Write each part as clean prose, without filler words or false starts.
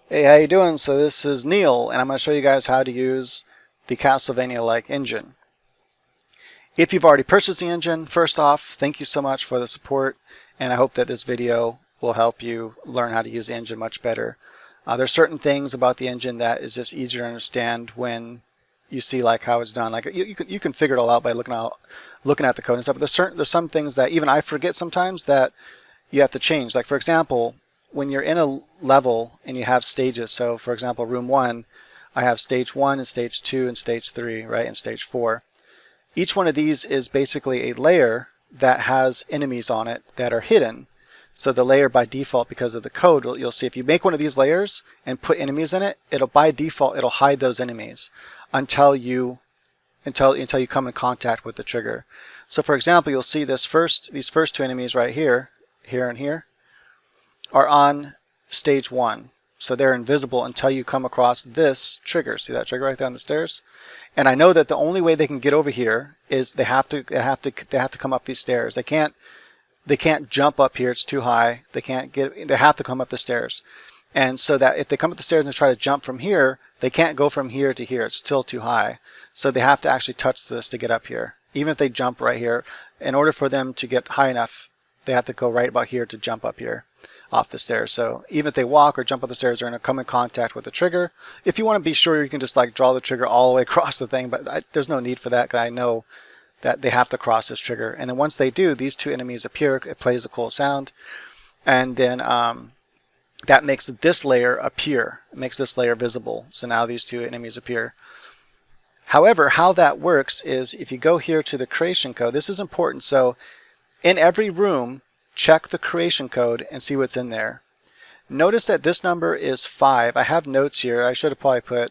Hey, how you doing? So this is Neil, and I'm going to show you guys how to use the Castlevania-like engine. If you've already purchased the engine, first off, thank you so much for the support, and I hope that this video will help you learn how to use the engine much better. There's certain things about the engine that is just easier to understand when you see like how it's done. Like you can figure it all out by looking at the code and stuff. But there's some things that even I forget sometimes that you have to change. Like for example, when you're in a level and you have stages, so for example room 1, I have stage 1 and stage 2 and stage 3, right, and stage 4. Each one of these is basically a layer that has enemies on it that are hidden. So the layer by default, because of the code, you'll see if you make one of these layers and put enemies in it, it'll by default it'll hide those enemies until you come in contact with the trigger. So for example, you'll see these first two enemies right here, and here, are on stage 1. So they're invisible until you come across this trigger. See that trigger right there on the stairs? And I know that the only way they can get over here is they have to come up these stairs. They can't jump up here, it's too high. They have to come up the stairs. And so that if they come up the stairs and try to jump from here, they can't go from here to here. It's still too high. So they have to actually touch this to get up here. Even if they jump right here, in order for them to get high enough, they have to go right about here to jump up here off the stairs. So even if they walk or jump up the stairs, they're going to come in contact with the trigger. If you want to be sure, you can just like draw the trigger all the way across the thing, but there's no need for that because I know that they have to cross this trigger. And then once they do, these two enemies appear. It plays a cool sound, and then that makes this layer appear. It makes this layer visible. So now these two enemies appear. However, how that works is if you go here to the creation code, this is important. So in every room, check the creation code and see what's in there. Notice that this number is 5. I have notes here. I should have probably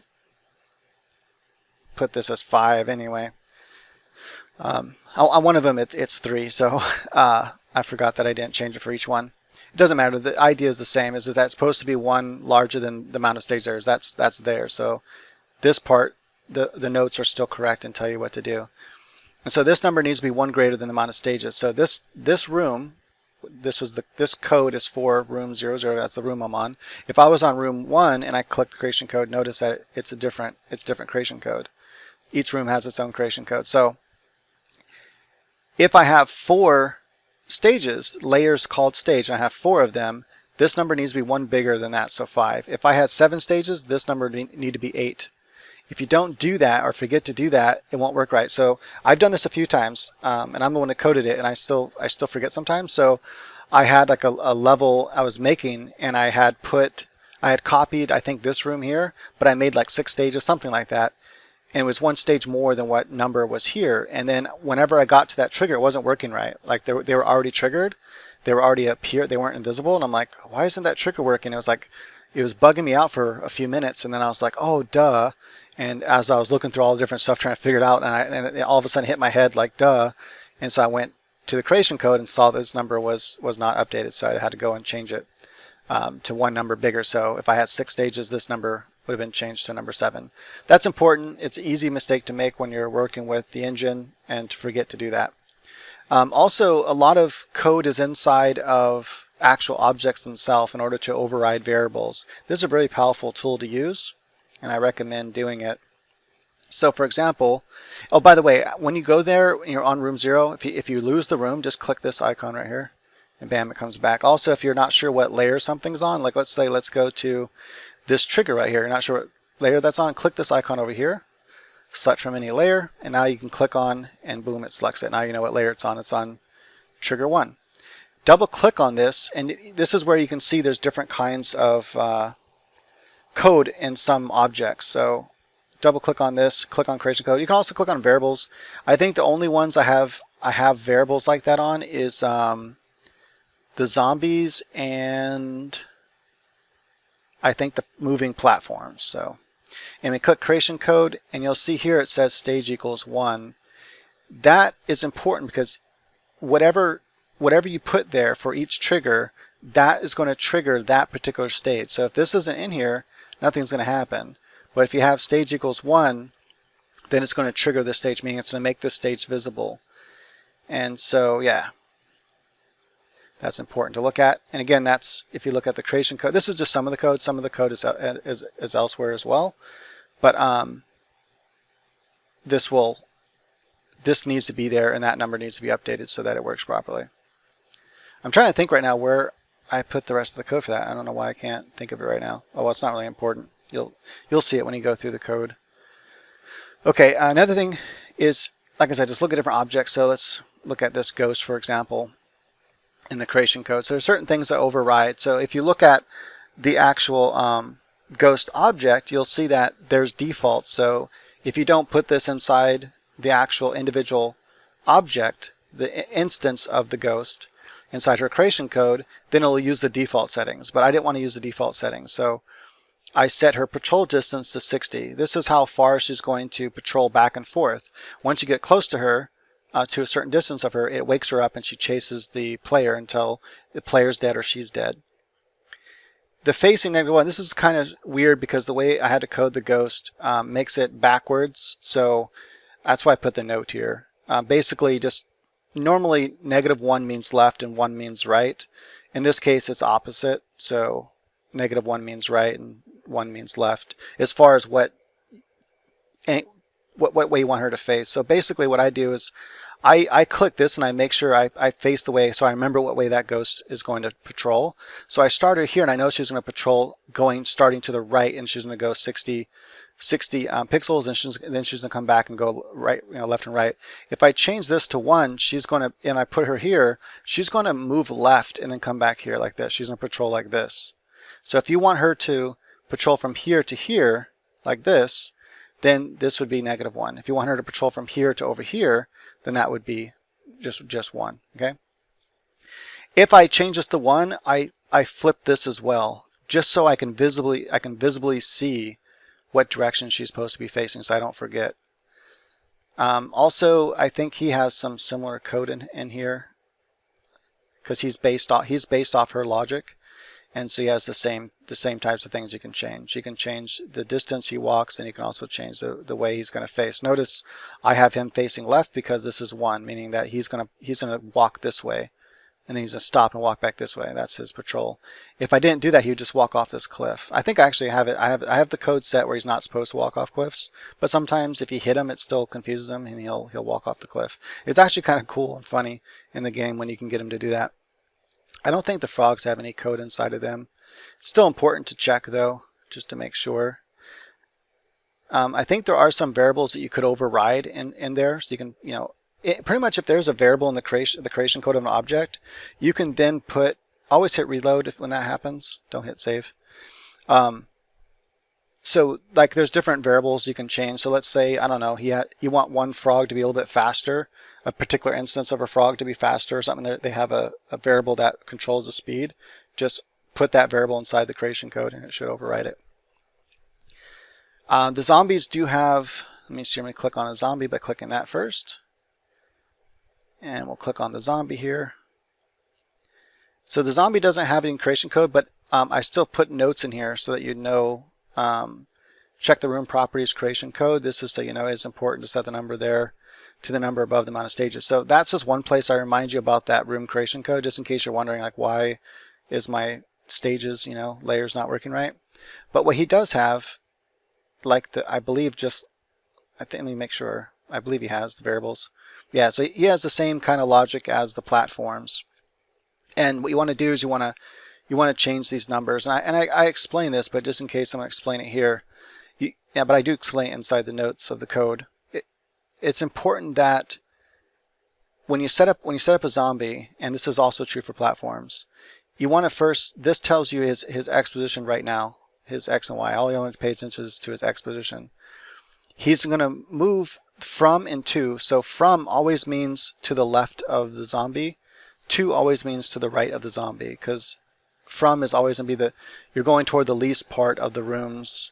put this as 5 anyway. On one of them it's 3, so I forgot that I didn't change it for each one. It doesn't matter. The idea is the same. Is that it's supposed to be one larger than the amount of stage layers. That's there. So this part, the notes are still correct and tell you what to do. And so this number needs to be 1 greater than the amount of stages. So this room, this code is for room 00. That's the room I'm on. If I was on room 1 and I click the creation code, notice that it's different creation code. Each room has its own creation code. So if I have 4 stages, layers called stage, and I have 4 of them, this number needs to be 1 bigger than that, so 5. If I had 7 stages, this number need to be 8. If you don't do that or forget to do that, it won't work right. So I've done this a few times, and I'm the one that coded it, and I still forget sometimes. So I had like a level I was making, and I had copied, I think, this room here, but I made like 6 stages, something like that. And it was 1 stage more than what number was here. And then whenever I got to that trigger, it wasn't working right. Like they were already triggered. They were already up here. They weren't invisible. And I'm like, why isn't that trigger working? It was like, it was bugging me out for a few minutes. And then I was like, oh, duh. And as I was looking through all the different stuff, trying to figure it out, and all of a sudden it hit my head like, duh. And so I went to the creation code and saw this number was not updated. So I had to go and change it to 1 number bigger. So if I had 6 stages, this number would have been changed to number 7. That's important. It's an easy mistake to make when you're working with the engine and to forget to do that. Also, a lot of code is inside of actual objects themselves in order to override variables. This is a very powerful tool to use, and I recommend doing it. So for example, oh, by the way, when you go there and you're on room 0, if you lose the room, just click this icon right here, and bam, it comes back. Also, if you're not sure what layer something's on, like let's go to this trigger right here, you're not sure what layer that's on, click this icon over here, select from any layer, and now you can click on, and boom, it selects it. Now you know what layer it's on. It's on trigger 1. Double click on this, and this is where you can see there's different kinds of code in some objects. So double click on this, click on creation code. You can also click on variables. I think the only ones I have variables like that on is the zombies and I think the moving platforms. So, and we click creation code, and you'll see here it says stage equals 1. That is important because whatever you put there for each trigger, that is going to trigger that particular stage. So if this isn't in here, nothing's going to happen. But if you have stage equals 1, then it's going to trigger this stage, meaning it's going to make this stage visible. And so, yeah. That's important to look at. And again, that's if you look at the creation code. This is just some of the code. Some of the code is elsewhere as well. But this needs to be there, and that number needs to be updated so that it works properly. I'm trying to think right now where I put the rest of the code for that. I don't know why I can't think of it right now. Oh, well, it's not really important. You'll see it when you go through the code. Okay, another thing is, like I said, just look at different objects. So let's look at this ghost, for example, in the creation code. So there's certain things that override. So if you look at the actual ghost object, you'll see that there's defaults. So if you don't put this inside the actual individual object, the instance of the ghost inside her creation code, then it'll use the default settings. But I didn't want to use the default settings, so I set her patrol distance to 60. This is how far she's going to patrol back and forth. Once you get close to her, to a certain distance of her, it wakes her up and she chases the player until the player's dead or she's dead. The facing -1, this is kind of weird because the way I had to code the ghost makes it backwards, so that's why I put the note here. Basically, just normally -1 means left and 1 means right. In this case, it's opposite, so -1 means right and 1 means left as far as what way you want her to face. So basically what I do is I click this and I make sure I face the way, so I remember what way that ghost is going to patrol. So I start her here and I know she's going to patrol starting to the right, and she's going to go 60 pixels, and then she's going to come back and go right, left and right. If I change this to 1, she's going to, and I put her here, she's going to move left and then come back here like this. She's going to patrol like this. So if you want her to patrol from here to here like this, then this would be -1. If you want her to patrol from here to over here, then that would be just 1. Okay. If I change this to 1, I flip this as well, just so I can visibly see what direction she's supposed to be facing, so I don't forget. Also, I think he has some similar code in here because he's based off her logic, and so he has the same types of things you can change. You can change the distance he walks, and you can also change the way he's going to face. Notice I have him facing left because this is 1, meaning that he's going to walk this way, and then he's going to stop and walk back this way. That's his patrol. If I didn't do that, he would just walk off this cliff. I think I actually have it. I have the code set where he's not supposed to walk off cliffs, but sometimes if you hit him, it still confuses him, and he'll walk off the cliff. It's actually kind of cool and funny in the game when you can get him to do that. I don't think the frogs have any code inside of them. It's still important to check though, just to make sure. I think there are some variables that you could override in there, so you can, pretty much if there's a variable in the creation code of an object, you can then always hit reload when that happens. Don't hit save. So like there's different variables you can change. So let's say, I don't know, you want one frog to be a little bit faster, a particular instance of a frog to be faster or something. They have a variable that controls the speed. Just put that variable inside the creation code and it should override it. The zombies do have, let me see, I'm going to click on a zombie by clicking that first. And we'll click on the zombie here. So the zombie doesn't have any creation code, but I still put notes in here so that you know, check the room properties creation code. This is so you know it's important to set the number there to the number above the amount of stages. So that's just one place I remind you about that room creation code, just in case you're wondering like why is my stages, layers not working right. But what he does have, like I believe let me make sure, I believe he has the variables. Yeah, so he has the same kind of logic as the platforms. And what you want to do is you want to change these numbers. And I explain this, but just in case I'm going to explain it here. But I do explain it inside the notes of the code. It's important that when you set up a zombie, and this is also true for platforms, you want to first, this tells you his X position right now, his X and Y. All you want to pay attention is to his X position. He's going to move from and to. So from always means to the left of the zombie. To always means to the right of the zombie, because from is always going to be you're going toward the least part of the room's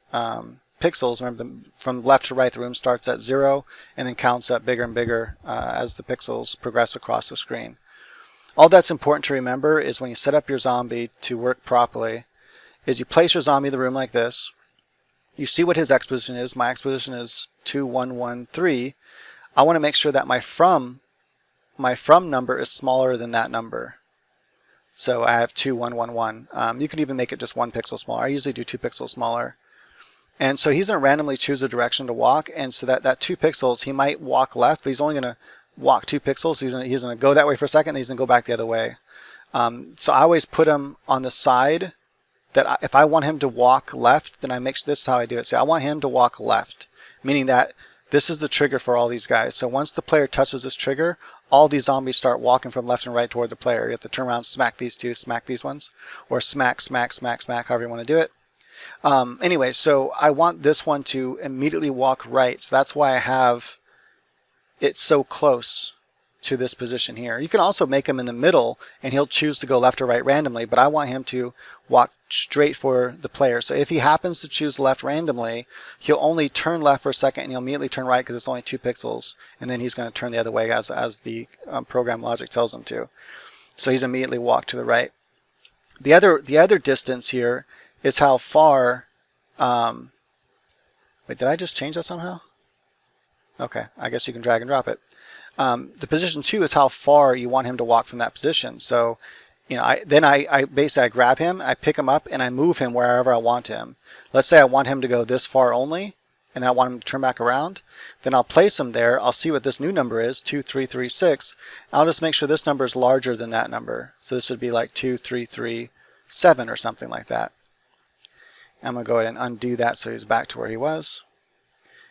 pixels. Remember, from left to right, the room starts at 0 and then counts up bigger and bigger as the pixels progress across the screen. All that's important to remember is when you set up your zombie to work properly, is you place your zombie in the room like this. You see what his X position is. My X position is 2113. I want to make sure that my from number is smaller than that number. So I have 2, 1, 1, 1. You can even make it just 1 pixel smaller. I usually do 2 pixels smaller. And so he's going to randomly choose a direction to walk, and so that 2 pixels, he might walk left, but he's only going to walk 2 pixels. He's going to go that way for a second, then he's going to go back the other way. So I always put him on the side that if I want him to walk left, then this is how I do it. So I want him to walk left, meaning that this is the trigger for all these guys. So once the player touches this trigger, all these zombies start walking from left and right toward the player. You have to turn around, smack these two, smack these ones, or smack, smack, smack, smack, however you want to do it. Anyway, so I want this one to immediately walk right. So that's why I have it so close to this position here. You can also make him in the middle and he'll choose to go left or right randomly, but I want him to walk straight for the player. So if he happens to choose left randomly, he'll only turn left for a second and he'll immediately turn right because it's only 2 pixels, and then he's going to turn the other way as the program logic tells him to. So he's immediately walked to the right. The other distance here is how far, wait, did I just change that somehow? Okay, I guess you can drag and drop it. The position 2 is how far you want him to walk from that position. So, you know, I basically grab him, I pick him up, and I move him wherever I want him. Let's say I want him to go this far only, and then I want him to turn back around. Then I'll place him there. I'll see what this new number is, 2, 3, 3, 6. I'll just make sure this number is larger than that number. So this would be like 2, 3, 3, 7 or something like that. I'm going to go ahead and undo that so he's back to where he was.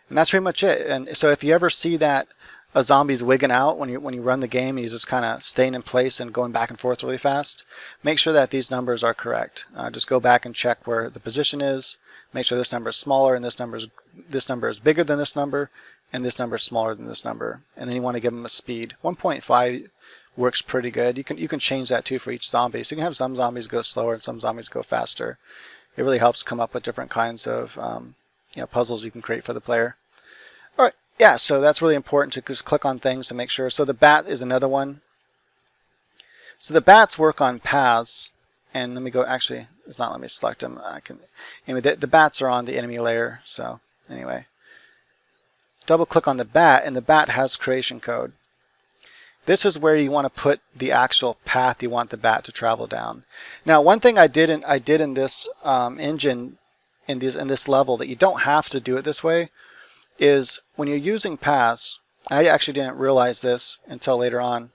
And that's pretty much it. And so if you ever see that a zombie's wigging out when you run the game and he's just kind of staying in place and going back and forth really fast, make sure that these numbers are correct. Just go back and check where the position is. Make sure this number is smaller and this number is bigger than this number, and this number is smaller than this number. And then you want to give them a speed. 1.5 works pretty good. You can change that too for each zombie. So you can have some zombies go slower and some zombies go faster. It really helps come up with different kinds of puzzles you can create for the player. All right, yeah, so that's really important to just click on things to make sure. So the bat is another one. So the bats work on paths, and let me go, actually, it's not letting me select them. Anyway, the bats are on the enemy layer, so anyway. Double click on the bat, and the bat has creation code. This is where you want to put the actual path you want the bat to travel down. Now, one thing I did in this engine, in this level, that you don't have to do it this way, is when you're using paths. I actually didn't realize this until later on.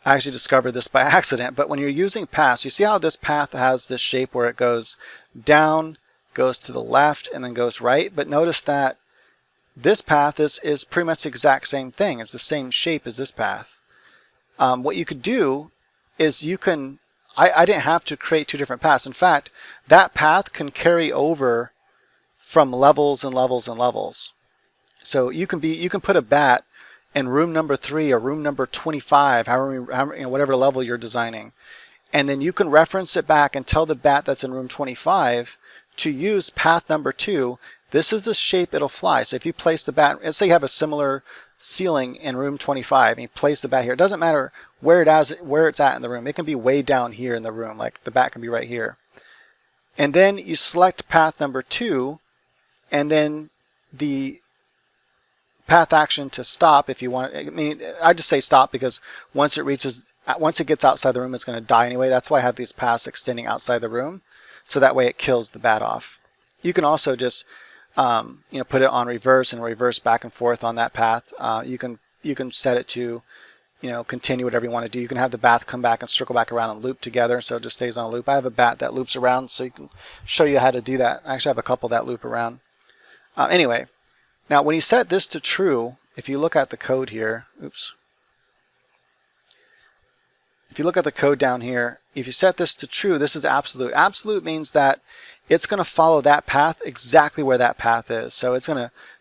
I actually discovered this by accident. But when you're using paths, you see how this path has this shape where it goes down, goes to the left, and then goes right. But notice that this path is pretty much the exact same thing. It's the same shape as this path. What you could do is I didn't have to create 2 different paths. In fact, that path can carry over from levels and levels and levels. So you can put a bat in room number 3 or room number 25, whatever level you're designing, and then you can reference it back and tell the bat that's in room 25 to use path number 2. This is the shape it'll fly. So if you place the bat, let's say you have a similar ceiling in room 25, and you place the bat here. It doesn't matter where it's at in the room. It can be way down here in the room, like the bat can be right here. And then you select path number 2, and then the path action to stop if you want. I mean, I just say stop because once it gets outside the room, it's going to die anyway. That's why I have these paths extending outside the room, so that way it kills the bat off. You can also just put it on reverse and reverse back and forth on that path. You can set it to continue whatever you want to do. You can have the bat come back and circle back around and loop together, so it just stays on a loop. I have a bat that loops around, so you can show you how to do that. I actually have a couple that loop around. Anyway, now when you set this to true, if you look at the code here, oops. If you look at the code down here, if you set this to true, this is absolute. Absolute means that it's going to follow that path exactly where that path is. So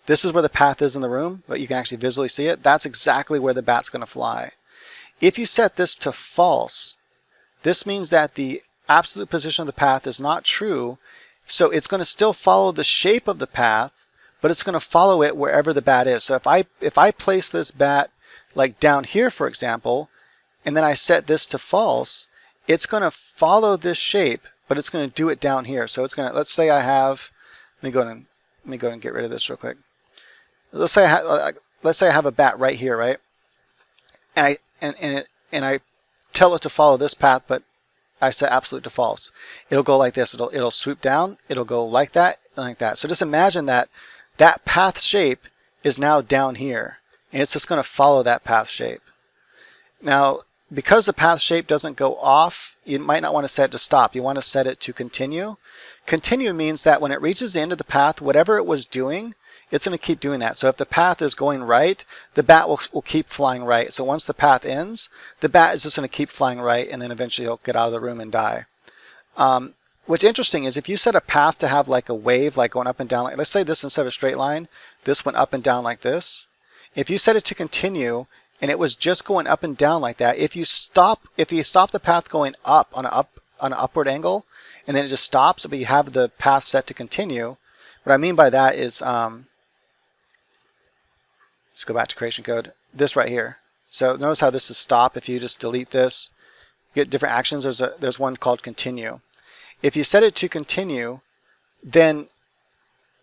this is where the path is in the room, but you can actually visually see it. That's exactly where the bat's going to fly. If you set this to false, this means that the absolute position of the path is not true. So it's going to still follow the shape of the path, but it's going to follow it wherever the bat is. So if I place this bat like down here, for example, and then I set this to false, it's going to follow this shape, but it's going to do it down here. So it's going to, let's say I have, let me go and get rid of this real quick. Let's say I have a bat right here, right? And I tell it to follow this path, but I set absolute to false. It'll go like this. It'll swoop down. It'll go like that and like that. So just imagine that that path shape is now down here, and it's just going to follow that path shape. Now, because the path shape doesn't go off, you might not want to set it to stop. You want to set it to continue. Continue means that when it reaches the end of the path, whatever it was doing, it's going to keep doing that. So if the path is going right, the bat will keep flying right. So once the path ends, the bat is just going to keep flying right, and then eventually he'll get out of the room and die. What's interesting is if you set a path to have like a wave, like going up and down, like let's say this instead of a straight line, this went up and down like this. If you set it to continue and it was just going up and down like that, if you stop the path going up on an upward angle, and then it just stops, but you have the path set to continue. What I mean by that is, let's go back to creation code. This right here. So notice how this is stop. If you just delete this, you get different actions. There's one called continue. If you set it to continue, then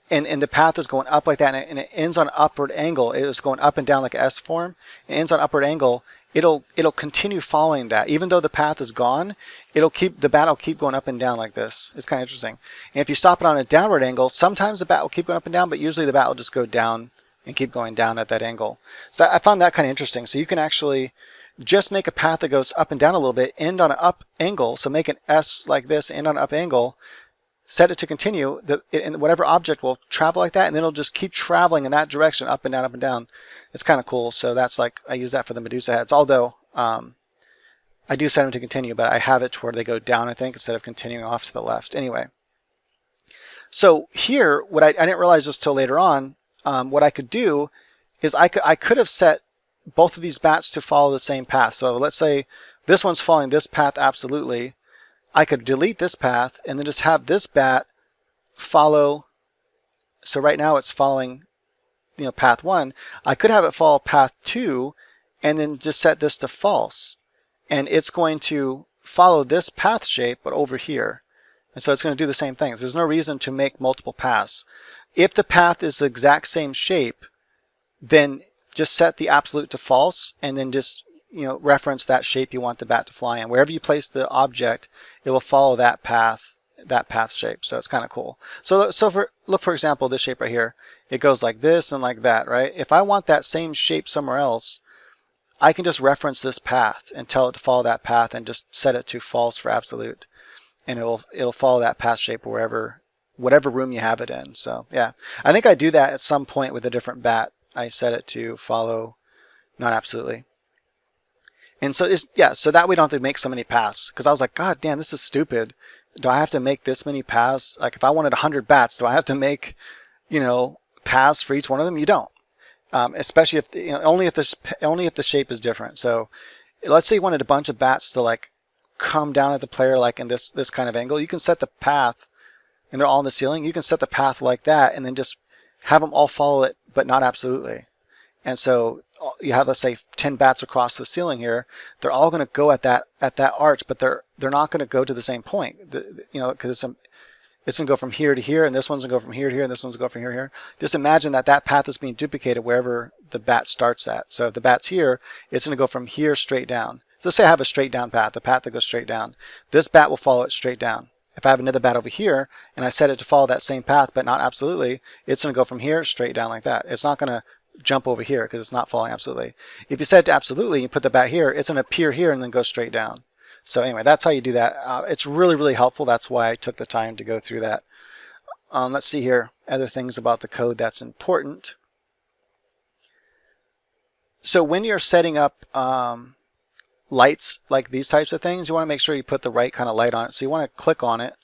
and the path is going up like that, and it ends on an upward angle. It was going up and down like an S form. It ends on an upward angle. It'll continue following that. Even though the path is gone, the bat will keep going up and down like this. It's kind of interesting. And if you stop it on a downward angle, sometimes the bat will keep going up and down, but usually the bat will just go down and keep going down at that angle. So I found that kind of interesting. So you can actually just make a path that goes up and down a little bit, end on an up angle. So make an S like this, end on an up angle, set it to continue, and whatever object will travel like that, and then it'll just keep traveling in that direction, up and down, up and down. It's kind of cool. So that's like, I use that for the Medusa heads, although I do set them to continue, but I have it to where they go down, I think, instead of continuing off to the left. Anyway, so here, what I didn't realize this till later on, what I could do is I could have set both of these bats to follow the same path. So let's say this one's following this path absolutely. I could delete this path and then just have this bat follow. So right now it's following, path 1. I could have it follow path 2 and then just set this to false. And it's going to follow this path shape, but over here. And so it's going to do the same things. There's no reason to make multiple paths. If the path is the exact same shape, then just set the absolute to false, and then just reference that shape you want the bat to fly in. Wherever you place the object, it will follow that path shape. So it's kind of cool. So look for example, this shape right here. It goes like this and like that, right? If I want that same shape somewhere else, I can just reference this path and tell it to follow that path and just set it to false for absolute, and it'll follow that path shape whatever room you have it in. So yeah, I think I do that at some point with a different bat. I set it to follow not absolutely. And so so that we don't have to make so many paths, because I was like, God damn, this is stupid. Do I have to make this many paths? Like if I wanted 100 bats, do I have to make, paths for each one of them? You don't. Especially if only if the shape is different. So let's say you wanted a bunch of bats to like come down at the player like in this kind of angle. You can set the path, and they're all in the ceiling. You can set the path like that, and then just have them all follow it, but not absolutely. And so you have, let's say, 10 bats across the ceiling here. They're all going to go at that arch, but they're not going to go to the same point. Because it's going to go from here to here, and this one's going to go from here to here, and this one's going to go from here to here. Just imagine that path is being duplicated wherever the bat starts at. So if the bat's here, it's going to go from here straight down. So let's say I have a straight down path, the path that goes straight down. This bat will follow it straight down. If I have another bat over here, and I set it to follow that same path, but not absolutely, it's going to go from here straight down like that. It's not going to jump over here because it's not following absolutely. If you set it to absolutely, you put the bat here, it's going to appear here and then go straight down. So anyway, that's how you do that. It's really, really helpful. That's why I took the time to go through that. Let's see here, other things about the code that's important. So when you're setting up lights like these types of things, you want to make sure you put the right kind of light on it. So you want to click on it.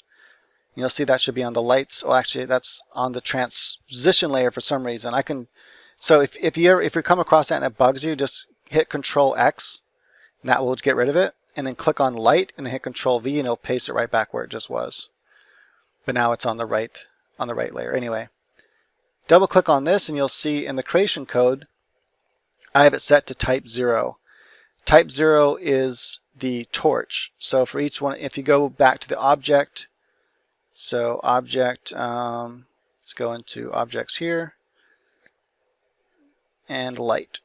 You'll see that should be on the lights. Well, actually, that's on the transition layer for some reason. So if you come across that and it bugs you, just hit Control X, and that will get rid of it. And then click on light, and then hit Control V, and it'll paste it right back where it just was. But now it's on the right layer. Anyway, double click on this, and you'll see in the creation code, I have it set to type 0. Type 0 is the torch. So for each one, if you go back to the object, so object, let's go into objects here, and light.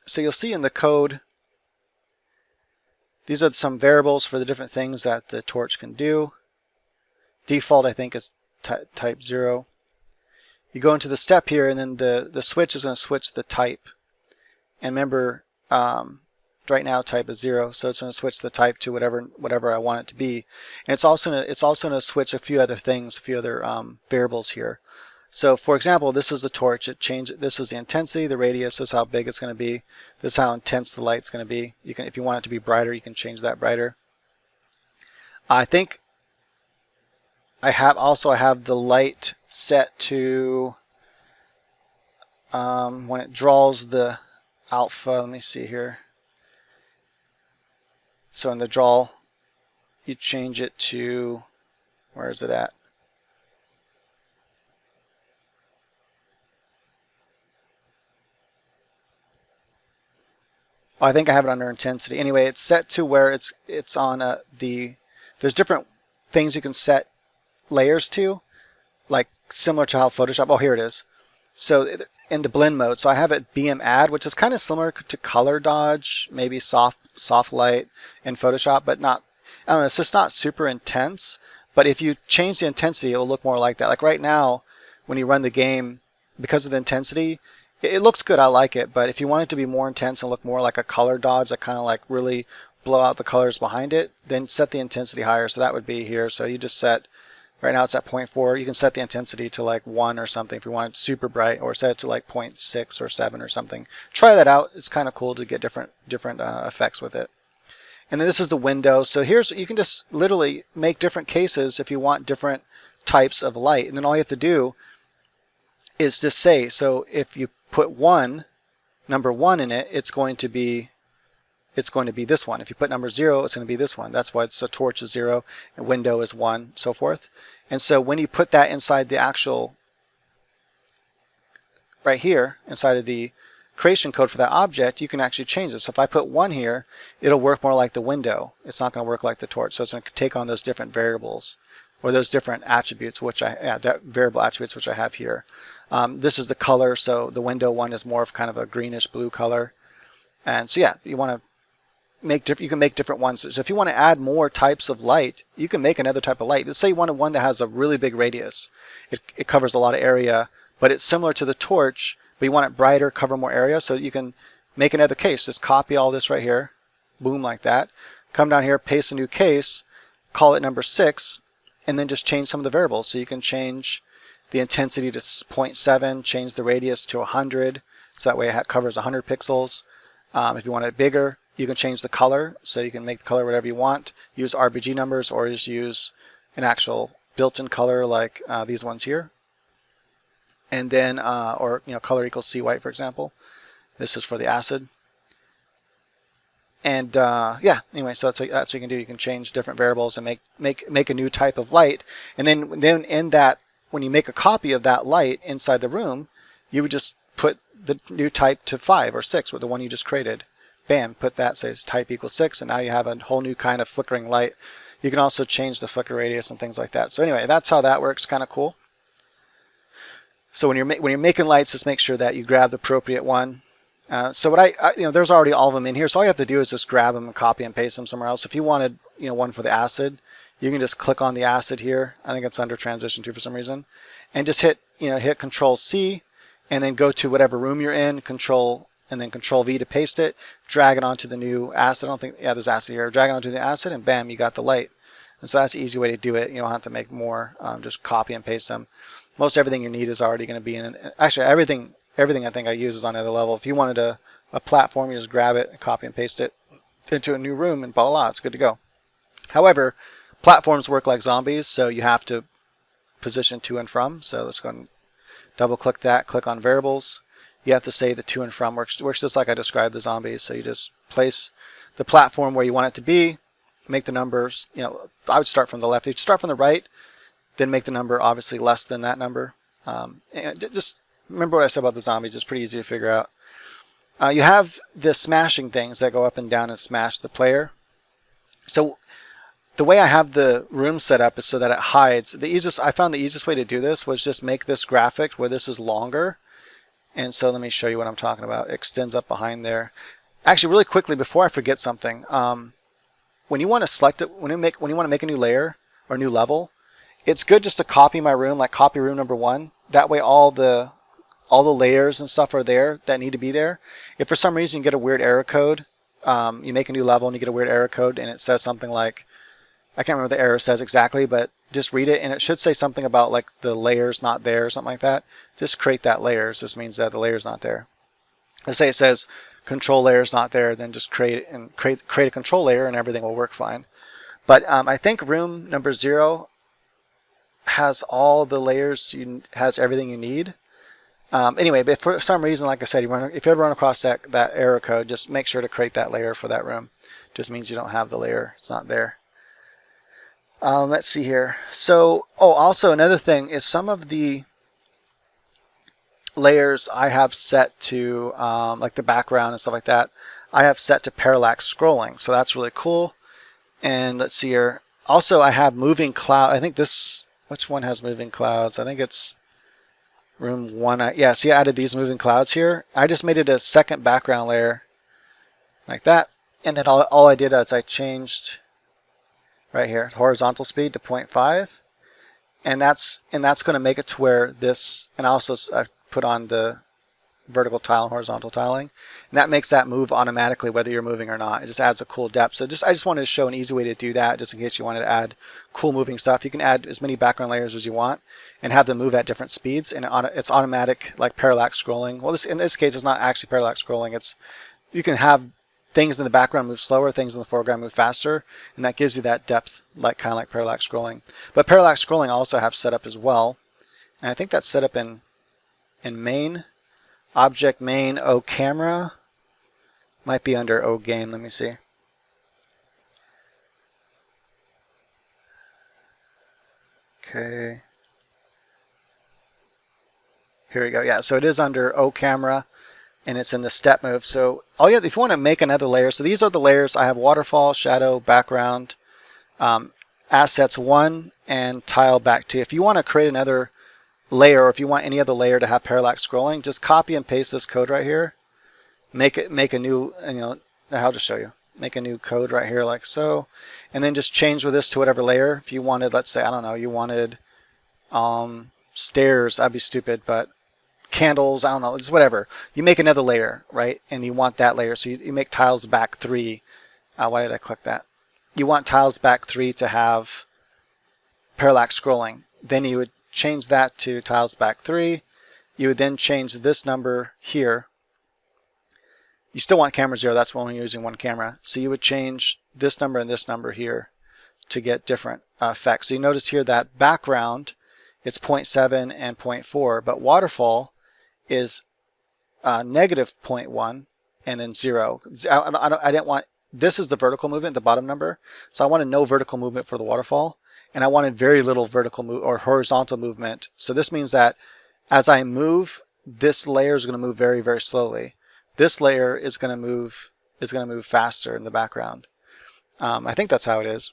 So you'll see in the code, these are some variables for the different things that the torch can do. Default, I think, is type 0. You go into the step here, and then the switch is going to switch the type. And remember, right now type is 0, so it's going to switch the type to whatever I want it to be. And it's also going to switch a few other things, a few other variables here. So for example, this is the torch. This is the intensity, the radius. This is how big it's going to be. This is how intense the light's going to be. You can, if you want it to be brighter, you can change that brighter. I think I have the light set to when it draws the alpha. Let me see here. So in the draw, you change it to, where is it at? Oh, I think I have it under intensity. Anyway, it's set to where it's on there's different things you can set layers to, like similar to how Photoshop, oh here it is. So in the blend mode, so I have it BM add, which is kind of similar to color dodge, maybe soft light in Photoshop, but not, I don't know, it's just not super intense. But if you change the intensity, it will look more like that. Like right now, when you run the game, because of the intensity, it looks good, I like it, but if you want it to be more intense and look more like a color dodge, that kind of like really blow out the colors behind it, then set the intensity higher. So that would be here. So you just set, right now it's at 0.4. You can set the intensity to like 1 or something if you want it super bright, or set it to like 0.6 or 7 or something. Try that out. It's kind of cool to get different effects with it. And then this is the window. So here's, you can just literally make different cases if you want different types of light. And then all you have to do is just say, so if you put number 1 in it, it's going to be this one. If you put number 0, it's going to be this one. That's why it's a torch is 0, and window is 1, so forth. And so when you put that inside the actual, right here, inside of the creation code for that object, you can actually change it. So if I put 1 here, it'll work more like the window. It's not going to work like the torch. So it's going to take on those different variables, or those different attributes, variable attributes, which I have here. This is the color. So the window one is more of kind of a greenish blue color. And so yeah, you want to you can make different ones. So if you want to add more types of light, you can make another type of light. Let's say you wanted one that has a really big radius. It covers a lot of area, but it's similar to the torch, but you want it brighter, cover more area. So you can make another case. Just copy all this right here, boom, like that. Come down here, paste a new case, call it number 6, and then just change some of the variables. So you can change the intensity to 0.7, change the radius to 100, so that way it covers 100 pixels. If you want it bigger, you can change the color, so you can make the color whatever you want. Use RGB numbers, or just use an actual built-in color like these ones here. And then, or color equals C white, for example. This is for the acid. And yeah, anyway, so that's what you can do. You can change different variables and make a new type of light. And then in that, when you make a copy of that light inside the room, you would just put the new type to 5 or 6, or the one you just created. Bam, put that, says type equals 6, and now you have a whole new kind of flickering light. You can also change the flicker radius and things like that. So anyway, that's how that works. Kind of cool. So when you're making lights, just make sure that you grab the appropriate one. So what there's already all of them in here. So all you have to do is just grab them and copy and paste them somewhere else. If you wanted one for the acid, you can just click on the acid here. I think it's under transition 2 for some reason, and just hit Control C, and then go to whatever room you're in, Control V to paste it, drag it onto the new acid. I don't think, yeah, there's acid here. Drag it onto the acid, and bam, you got the light. And so that's the easy way to do it. You don't have to make more. Just copy and paste them. Most everything you need is already going to be in. Actually, everything I think I use is on another level. If you wanted a platform, you just grab it, and copy and paste it into a new room, and blah, blah, blah, it's good to go. However, platforms work like zombies, so you have to position to and from. So let's go and double click that, click on variables. You have to say the to and from works just like I described the zombies. So you just place the platform where you want it to be, make the numbers, I would start from the left. If you start from the right, then make the number obviously less than that number. And just remember what I said about the zombies. It's pretty easy to figure out. You have the smashing things that go up and down and smash the player. So the way I have the room set up is so that it hides. I found the easiest way to do this was just make this graphic where this is longer. And so let me show you what I'm talking about. It extends up behind there. Actually, really quickly, before I forget something, when you want to select it, when you want to make a new layer or new level, it's good just to copy my room, like copy room number 1. That way all the layers and stuff are there that need to be there. If for some reason you get a weird error code, you make a new level and you get a weird error code and it says something like, I can't remember what the error says exactly, but just read it and it should say something about like the layer's not there or something like that. Just create that layer. It just means that the layer's not there. Let's say it says control layer's not there, then just create a control layer and everything will work fine. But I think room number 0 has all the layers, has everything you need. Anyway, but if for some reason, like I said, if you ever run across that error code, just make sure to create that layer for that room. Just means you don't have the layer. It's not there. Let's see here. So, also another thing is some of the layers I have set to, like the background and stuff like that, I have set to parallax scrolling. So that's really cool. And let's see here. Also, I have moving cloud. I think this, which one has moving clouds? I think it's room 1. Yeah, see I added these moving clouds here. I just made it a second background layer like that. And then all I did is I changed right here, horizontal speed to 0.5. And that's going to make it to where this, and also I put on the vertical tile and horizontal tiling, and that makes that move automatically whether you're moving or not. It just adds a cool depth. So I just wanted to show an easy way to do that, just in case you wanted to add cool moving stuff. You can add as many background layers as you want and have them move at different speeds, and it's automatic, like parallax scrolling. Well, in this case, it's not actually parallax scrolling. You can have things in the background move slower, things in the foreground move faster, and that gives you that depth, like kind of like parallax scrolling. But parallax scrolling I also have set up as well, and I think that's set up in main. Object main O camera might be under O game. Let me see. Okay. Here we go. Yeah, so it is under O camera and it's in the step move. So if you want to make another layer, so these are the layers. I have waterfall, shadow, background, assets 1, and tile back 2. If you want to create another layer, or if you want any other layer to have parallax scrolling, just copy and paste this code right here. Make a new, I'll just show you. Make a new code right here like so, and then just change with this to whatever layer. If you wanted, let's say, I don't know, you wanted stairs, that'd be stupid, but candles, I don't know, just whatever. You make another layer, right? And you want that layer, so you make tiles back 3. Why did I click that? You want tiles back 3 to have parallax scrolling. Then you would change that to tiles back 3. You would then change this number here. You still want camera 0, that's when you're using one camera. So you would change this number and this number here to get different effects. So you notice here that background, it's 0.7 and 0.4, but waterfall is negative 0.1 and then 0. I didn't want, this is the vertical movement, the bottom number. So I wanted no vertical movement for the waterfall. And I wanted very little vertical or horizontal movement. So this means that as I move, this layer is going to move very, very slowly. This layer is going to move faster in the background. I think that's how it is.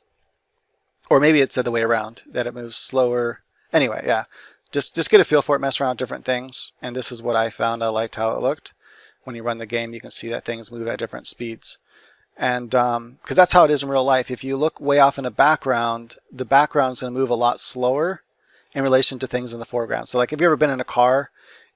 Or maybe it's the other way around, that it moves slower. Anyway, yeah. Just get a feel for it, mess around with different things. And this is what I found. I liked how it looked. When you run the game, you can see that things move at different speeds. And because that's how it is in real life. If you look way off in the background is going to move a lot slower in relation to things in the foreground. So like, have you ever been in a car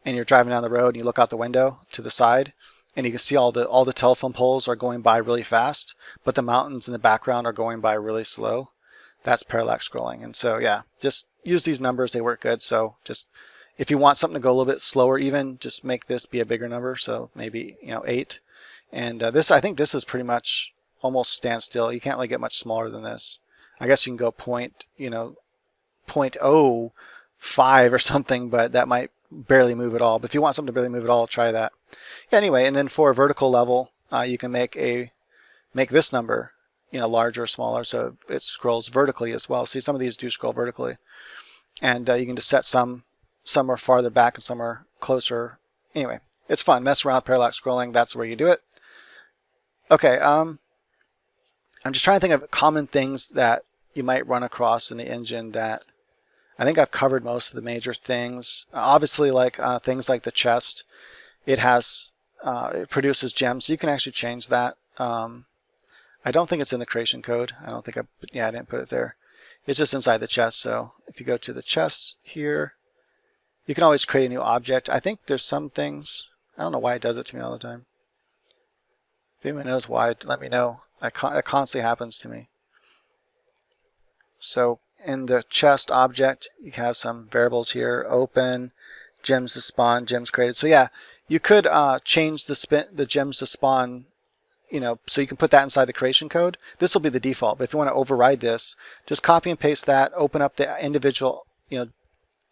and you're driving down the road and you look out the window to the side and you can see all the telephone poles are going by really fast, but the mountains in the background are going by really slow? That's parallax scrolling. And so yeah, just use these numbers. They work good. So just if you want something to go a little bit slower even, just make this be a bigger number. So maybe 8. And I think this is pretty much almost standstill. You can't really get much smaller than this. I guess you can go 0.05 or something, but that might barely move at all. But if you want something to barely move at all, try that. Yeah, anyway, and then for a vertical level, you can make this number larger or smaller, so it scrolls vertically as well. See, some of these do scroll vertically, and you can just set some are farther back and some are closer. Anyway, it's fun. Mess around with parallax scrolling. That's where you do it. Okay, I'm just trying to think of common things that you might run across in the engine that I think I've covered most of the major things. Obviously, like things like the chest, it produces gems, so you can actually change that. I don't think it's in the creation code. I don't think I didn't put it there. It's just inside the chest. So if you go to the chest here, you can always create a new object. I think there's some things, I don't know why it does it to me all the time. If anyone knows why, let me know. It constantly happens to me. So in the chest object, you have some variables here: open, gems to spawn, gems created. So yeah, you could change the gems to spawn, so you can put that inside the creation code. This will be the default, but if you want to override this, just copy and paste that, open up the individual,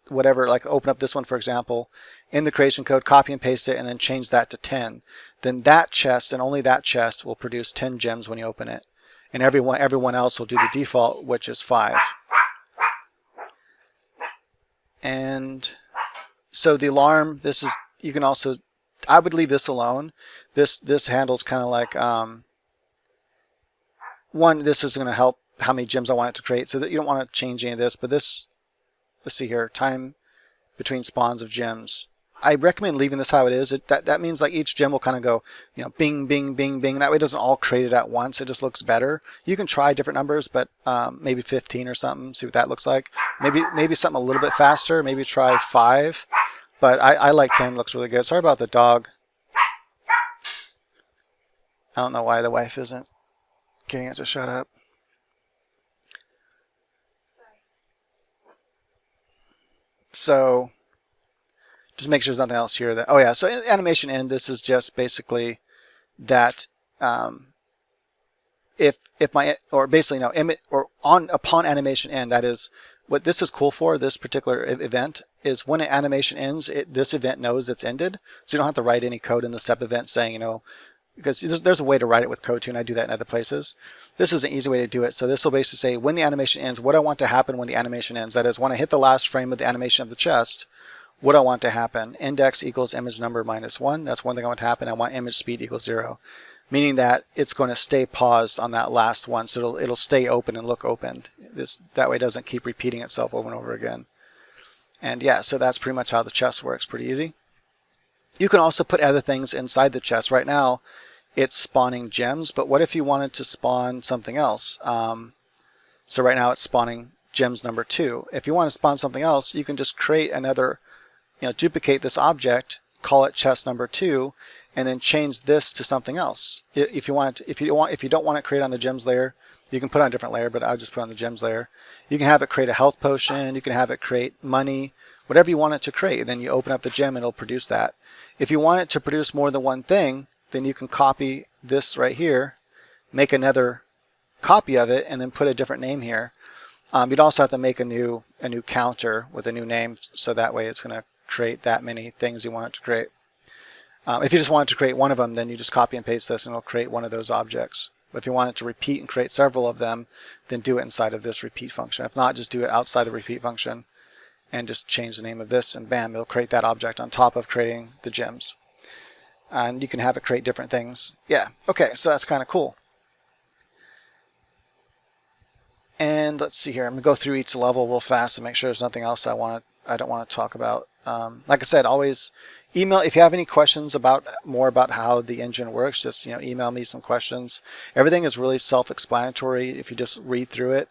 whatever, like open up this one, for example, in the creation code, copy and paste it, and then change that to 10. Then that chest, and only that chest, will produce 10 gems when you open it. And everyone else will do the default, which is 5. And so the alarm, you can also, I would leave this alone. This handles kind of like, this is going to help how many gems I want it to create, so that you don't want to change any of this. But this, let's see here, time between spawns of gems. I recommend leaving this how it is. That means like each gem will kind of go, bing, bing, bing, bing. That way it doesn't all create it at once. It just looks better. You can try different numbers, but maybe 15 or something. See what that looks like. Maybe something a little bit faster. Maybe try 5. But I like 10. Looks really good. Sorry about the dog. I don't know why the wife isn't getting it to shut up. So just make sure there's nothing else here. Oh yeah, so animation end, this is just basically that upon animation end, that is what this is cool for. This particular event is when an animation ends, this event knows it's ended, so you don't have to write any code in the step event saying, because there's a way to write it with code too, and I do that in other places. This is an easy way to do it. So this will basically say when the animation ends, what I want to happen when the animation ends. That is, when I hit the last frame of the animation of the chest, what I want to happen. Index equals image number minus 1. That's one thing I want to happen. I want image speed equals 0, meaning that it's going to stay paused on that last one, so it'll stay open and look opened. That way it doesn't keep repeating itself over and over again. And yeah, so that's pretty much how the chest works. Pretty easy. You can also put other things inside the chest. Right now, it's spawning gems, but what if you wanted to spawn something else? So right now it's spawning gems number 2. If you want to spawn something else, you can just create another, duplicate this object, call it chest number 2, and then change this to something else. If you don't want it created on the gems layer, you can put it on a different layer, but I'll just put it on the gems layer. You can have it create a health potion. You can have it create money, whatever you want it to create. And then you open up the gem and it'll produce that. If you want it to produce more than one thing, then you can copy this right here, make another copy of it, and then put a different name here. You'd also have to make a new counter with a new name, so that way it's going to create that many things you want it to create. If you just want it to create one of them, then you just copy and paste this and it'll create one of those objects. But if you want it to repeat and create several of them, then do it inside of this repeat function. If not, just do it outside the repeat function and just change the name of this, and bam, it'll create that object on top of creating the gems. And you can have it create different things. Yeah, okay, so that's kind of cool. And let's see here. I'm going to go through each level real fast and make sure there's nothing else I don't want to talk about. Like I said, always email if you have any questions more about how the engine works. Just email me some questions. Everything is really self-explanatory if you just read through it.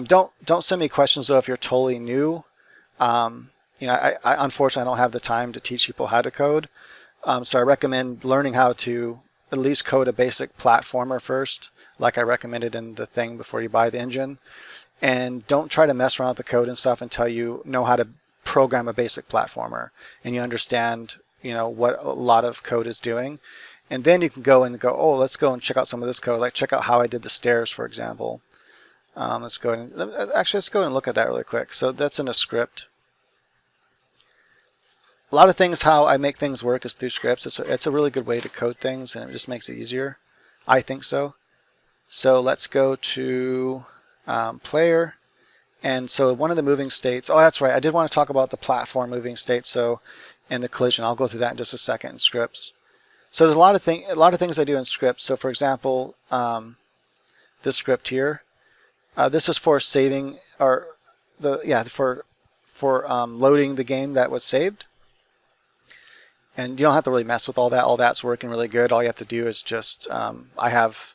Don't send me questions though if you're totally new. I unfortunately I don't have the time to teach people how to code. So I recommend learning how to at least code a basic platformer first, like I recommended in the thing before you buy the engine. And don't try to mess around with the code and stuff until you know how to program a basic platformer and you understand what a lot of code is doing. And then you can go, oh, let's go and check out some of this code. Like check out how I did the stairs, for example. Let's go and look at that really quick. So that's in a script. A lot of things, how I make things work is through scripts. It's a really good way to code things, and it just makes it easier. I think so. So let's go to player. And so one of the moving states, oh, that's right. I did want to talk about the platform moving states. So in the collision, I'll go through that in just a second in scripts. So there's a lot of things I do in scripts. So for example, this script here, this is for saving for loading the game that was saved. And you don't have to really mess with all that. All that's working really good. All you have to do is just, I have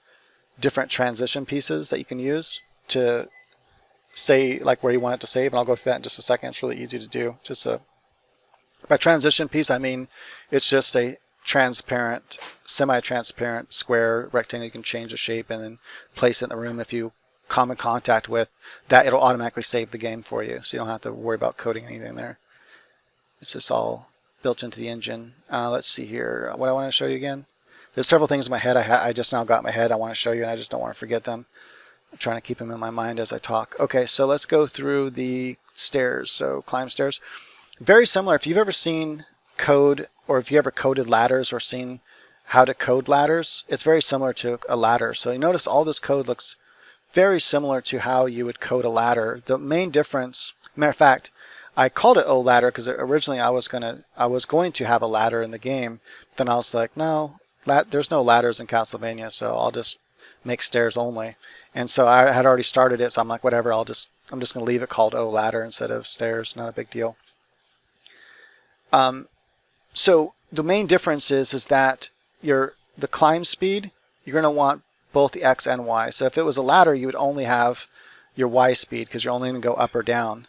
different transition pieces that you can use to say like where you want it to save, and I'll go through that in just a second. It's really easy to do. By transition piece, I mean it's just a transparent, semi-transparent square rectangle. You can change the shape and then place it in the room. If you come in contact with that, it'll automatically save the game for you, so you don't have to worry about coding anything there. It's just all built into the engine. Let's see here. What I want to show you again. There's several things in my head. I just now got in my head I want to show you, and I just don't want to forget them. I'm trying to keep them in my mind as I talk. Okay, so let's go through the stairs. So climb stairs. Very similar. If you've ever seen code, or if you ever coded ladders or seen how to code ladders, it's very similar to a ladder. So you notice all this code looks very similar to how you would code a ladder. The main difference, matter of fact, I called it O ladder because originally I was going to have a ladder in the game. Then I was like, no, there's no ladders in Castlevania, so I'll just make stairs only. And so I had already started it, so I'm like, whatever, I'm just going to leave it called O ladder instead of stairs. Not a big deal. So the main difference is that the climb speed, you're going to want both the X and Y. So if it was a ladder, you would only have your Y speed because you're only going to go up or down.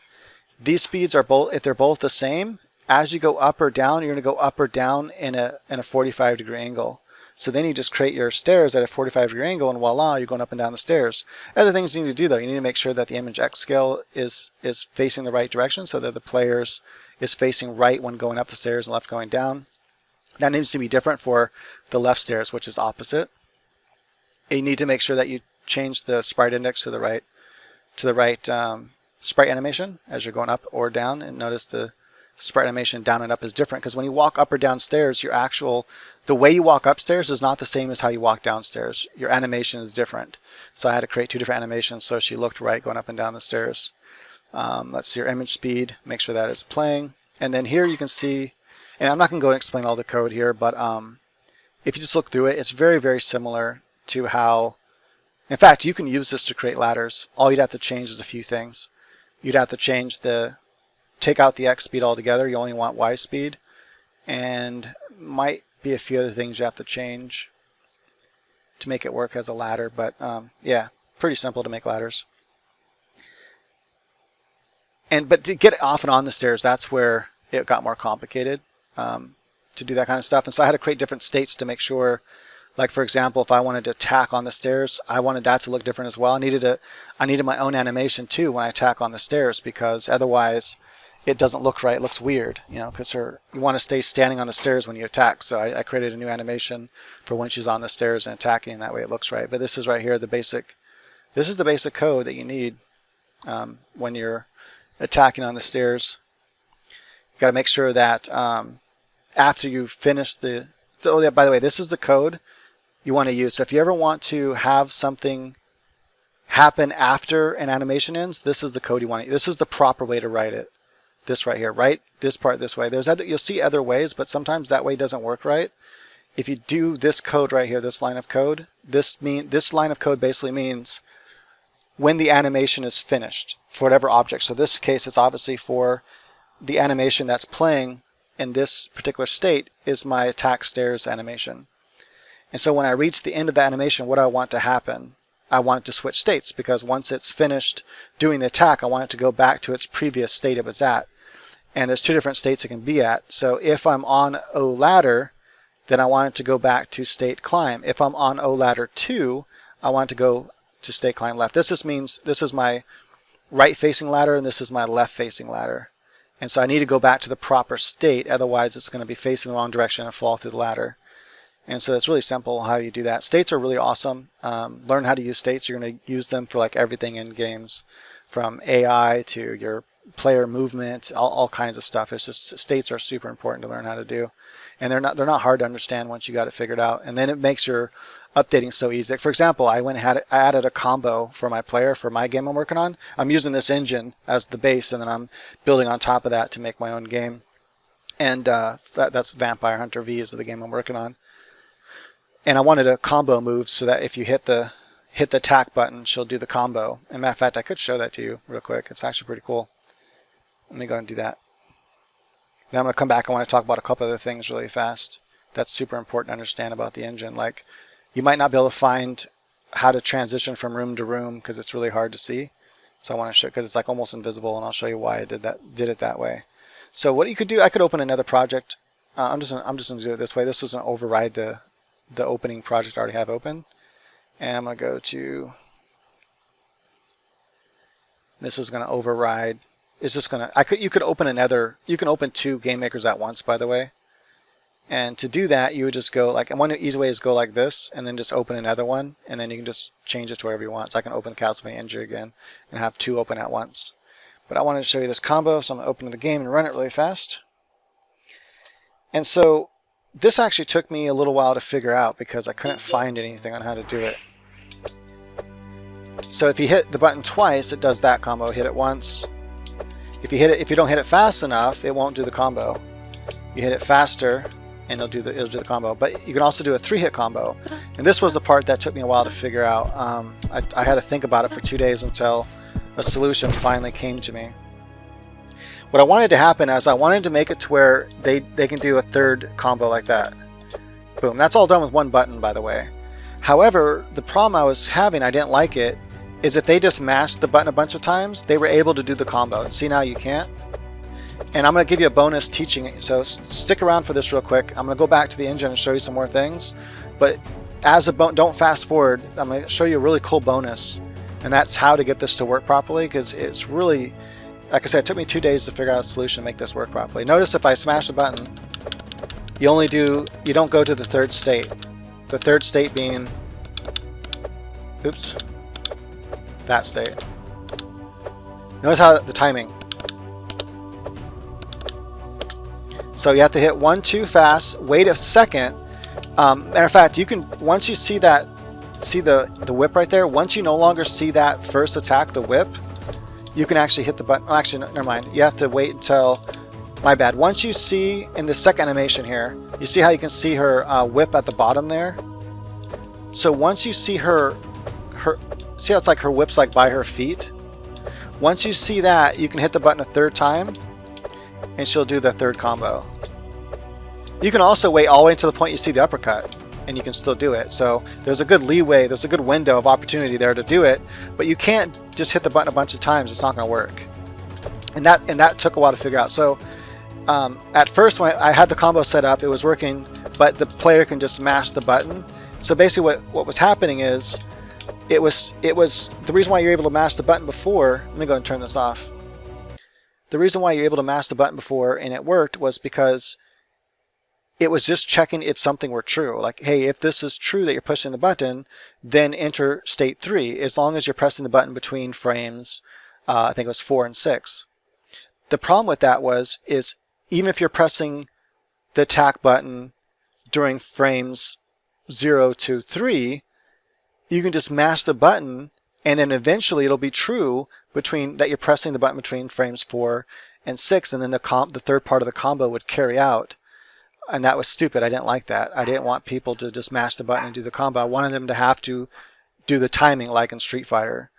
These speeds are both, if they're both the same, as you go up or down, you're going to go up or down in a 45-degree angle. So then you just create your stairs at a 45-degree angle, and voila, you're going up and down the stairs. Other things you need to do, though, you need to make sure that the image X scale is facing the right direction, so that the player's is facing right when going up the stairs and left going down. That needs to be different for the left stairs, which is opposite. And you need to make sure that you change the sprite index to the right sprite animation as you're going up or down. And notice the sprite animation down and up is different, because when you walk up or down stairs, the way you walk upstairs is not the same as how you walk downstairs. Your animation is different. So I had to create two different animations so she looked right going up and down the stairs. Let's see your image speed, make sure that it's playing. And then here you can see, and I'm not going to go and explain all the code here, but if you just look through it, it's very, very similar to how, in fact, you can use this to create ladders. All you'd have to change is a few things. You'd have to take out the X speed altogether. You only want Y speed. And might be a few other things you have to change to make it work as a ladder. But yeah, pretty simple to make ladders. But to get off and on the stairs, that's where it got more complicated to do that kind of stuff. And so I had to create different states to make sure, like for example, if I wanted to attack on the stairs, I wanted that to look different as well. I needed my own animation too when I attack on the stairs, because otherwise it doesn't look right. It looks weird, because you want to stay standing on the stairs when you attack. So I created a new animation for when she's on the stairs and attacking, and that way it looks right. But this is right here, this is the basic code that you need when you're attacking on the stairs. You got to make sure that after you finish oh yeah, by the way, this is the code you want to use. So if you ever want to have something happen after an animation ends, this is the code you want to use. This is the proper way to write it. This right here, write this part this way. You'll see other ways, but sometimes that way doesn't work right. If you do this code right here, this line of code, this line of code basically means when the animation is finished for whatever object. So this case, it's obviously for the animation that's playing in this particular state is my attack stairs animation. And so when I reach the end of the animation, what I want to happen, I want it to switch states, because once it's finished doing the attack, I want it to go back to its previous state it was at. And there's two different states it can be at. So if I'm on O ladder, then I want it to go back to state climb. If I'm on O ladder 2, I want it to go to state climb left. This just means this is my right facing ladder and this is my left facing ladder. And so I need to go back to the proper state, otherwise it's going to be facing the wrong direction and fall through the ladder. And so it's really simple how you do that. States are really awesome. Learn how to use states. You're going to use them for like everything in games, from AI to your player movement, all kinds of stuff. It's just states are super important to learn how to do. And they're not hard to understand once you got it figured out. And then it makes your updating so easy. For example, I added a combo for my player for my game I'm working on. I'm using this engine as the base, and then I'm building on top of that to make my own game. And that's Vampire Hunter V is the game I'm working on. And I wanted a combo move so that if you hit the attack button, she'll do the combo. And matter of fact, I could show that to you real quick. It's actually pretty cool. Let me go and do that. Then I'm going to come back. I want to talk about a couple other things really fast. That's super important to understand about the engine. Like, you might not be able to find how to transition from room to room because it's really hard to see. So I want to show, because it's like almost invisible, and I'll show you why I did it that way. So what you could do, I could open another project. I'm just gonna do it this way. This is gonna override the opening project I already have open, and I'm gonna go to. This is gonna override. It's just gonna. You could open another. You can open 2 Gamemakers at once, by the way. And to do that, you would just go like, and one easy way is go like this, and then just open another one, and then you can just change it to wherever you want. So I can open the Castlevania engine again and have 2 open at once. But I wanted to show you this combo, so I'm going to open the game and run it really fast. And so this actually took me a little while to figure out because I couldn't find anything on how to do it. So if you hit the button twice, it does that combo. Hit it once. If you don't hit it fast enough, it won't do the combo. You hit it faster, and it'll do the combo. But you can also do a 3-hit combo. And this was the part that took me a while to figure out. I had to think about it for 2 days until a solution finally came to me. What I wanted to happen is I wanted to make it to where they can do a 3rd combo like that. Boom. That's all done with 1 button, by the way. However, the problem I was having, I didn't like it, is if they just mashed the button a bunch of times, they were able to do the combo. See, now you can't. And I'm going to give you a bonus teaching it, so stick around for this real quick. I'm going to go back to the engine and show you some more things. But as a don't fast forward, I'm going to show you a really cool bonus. And that's how to get this to work properly, because it's really, like I said, it took me 2 days to figure out a solution to make this work properly. Notice if I smash the button, you don't go to the 3rd state. The 3rd state being, oops, that state. Notice how the timing. So you have to hit 1, 2 fast, wait a second. Matter of fact, you can, once you see that, see the whip right there, once you no longer see that first attack, the whip, you can actually hit the button. Oh, actually, never mind. You have to wait until, my bad. Once you see in the second animation here, you see how you can see her whip at the bottom there? So once you see her, see how it's like her whip's like by her feet? Once you see that, you can hit the button a 3rd time, and she'll do the 3rd combo. You can also wait all the way until the point you see the uppercut, and you can still do it. So there's a good leeway, there's a good window of opportunity there to do it, but you can't just hit the button a bunch of times. It's not going to work. And that took a while to figure out. So at first when I had the combo set up, it was working, but the player can just mash the button. So basically what was happening is, it was the reason why you're able to mash the button before, let me go and turn this off. The reason why you're able to mash the button before and it worked was because it was just checking if something were true. Like, hey, if this is true that you're pushing the button, then enter state 3, as long as you're pressing the button between frames, I think it was 4 and 6. The problem with that is even if you're pressing the attack button during frames 0 to 3, you can just mash the button, and then eventually it'll be true that you're pressing the button between frames 4 and 6, and then the 3rd part of the combo would carry out. And that was stupid. I didn't like that. I didn't want people to just mash the button and do the combo. I wanted them to have to do the timing like in Street Fighter.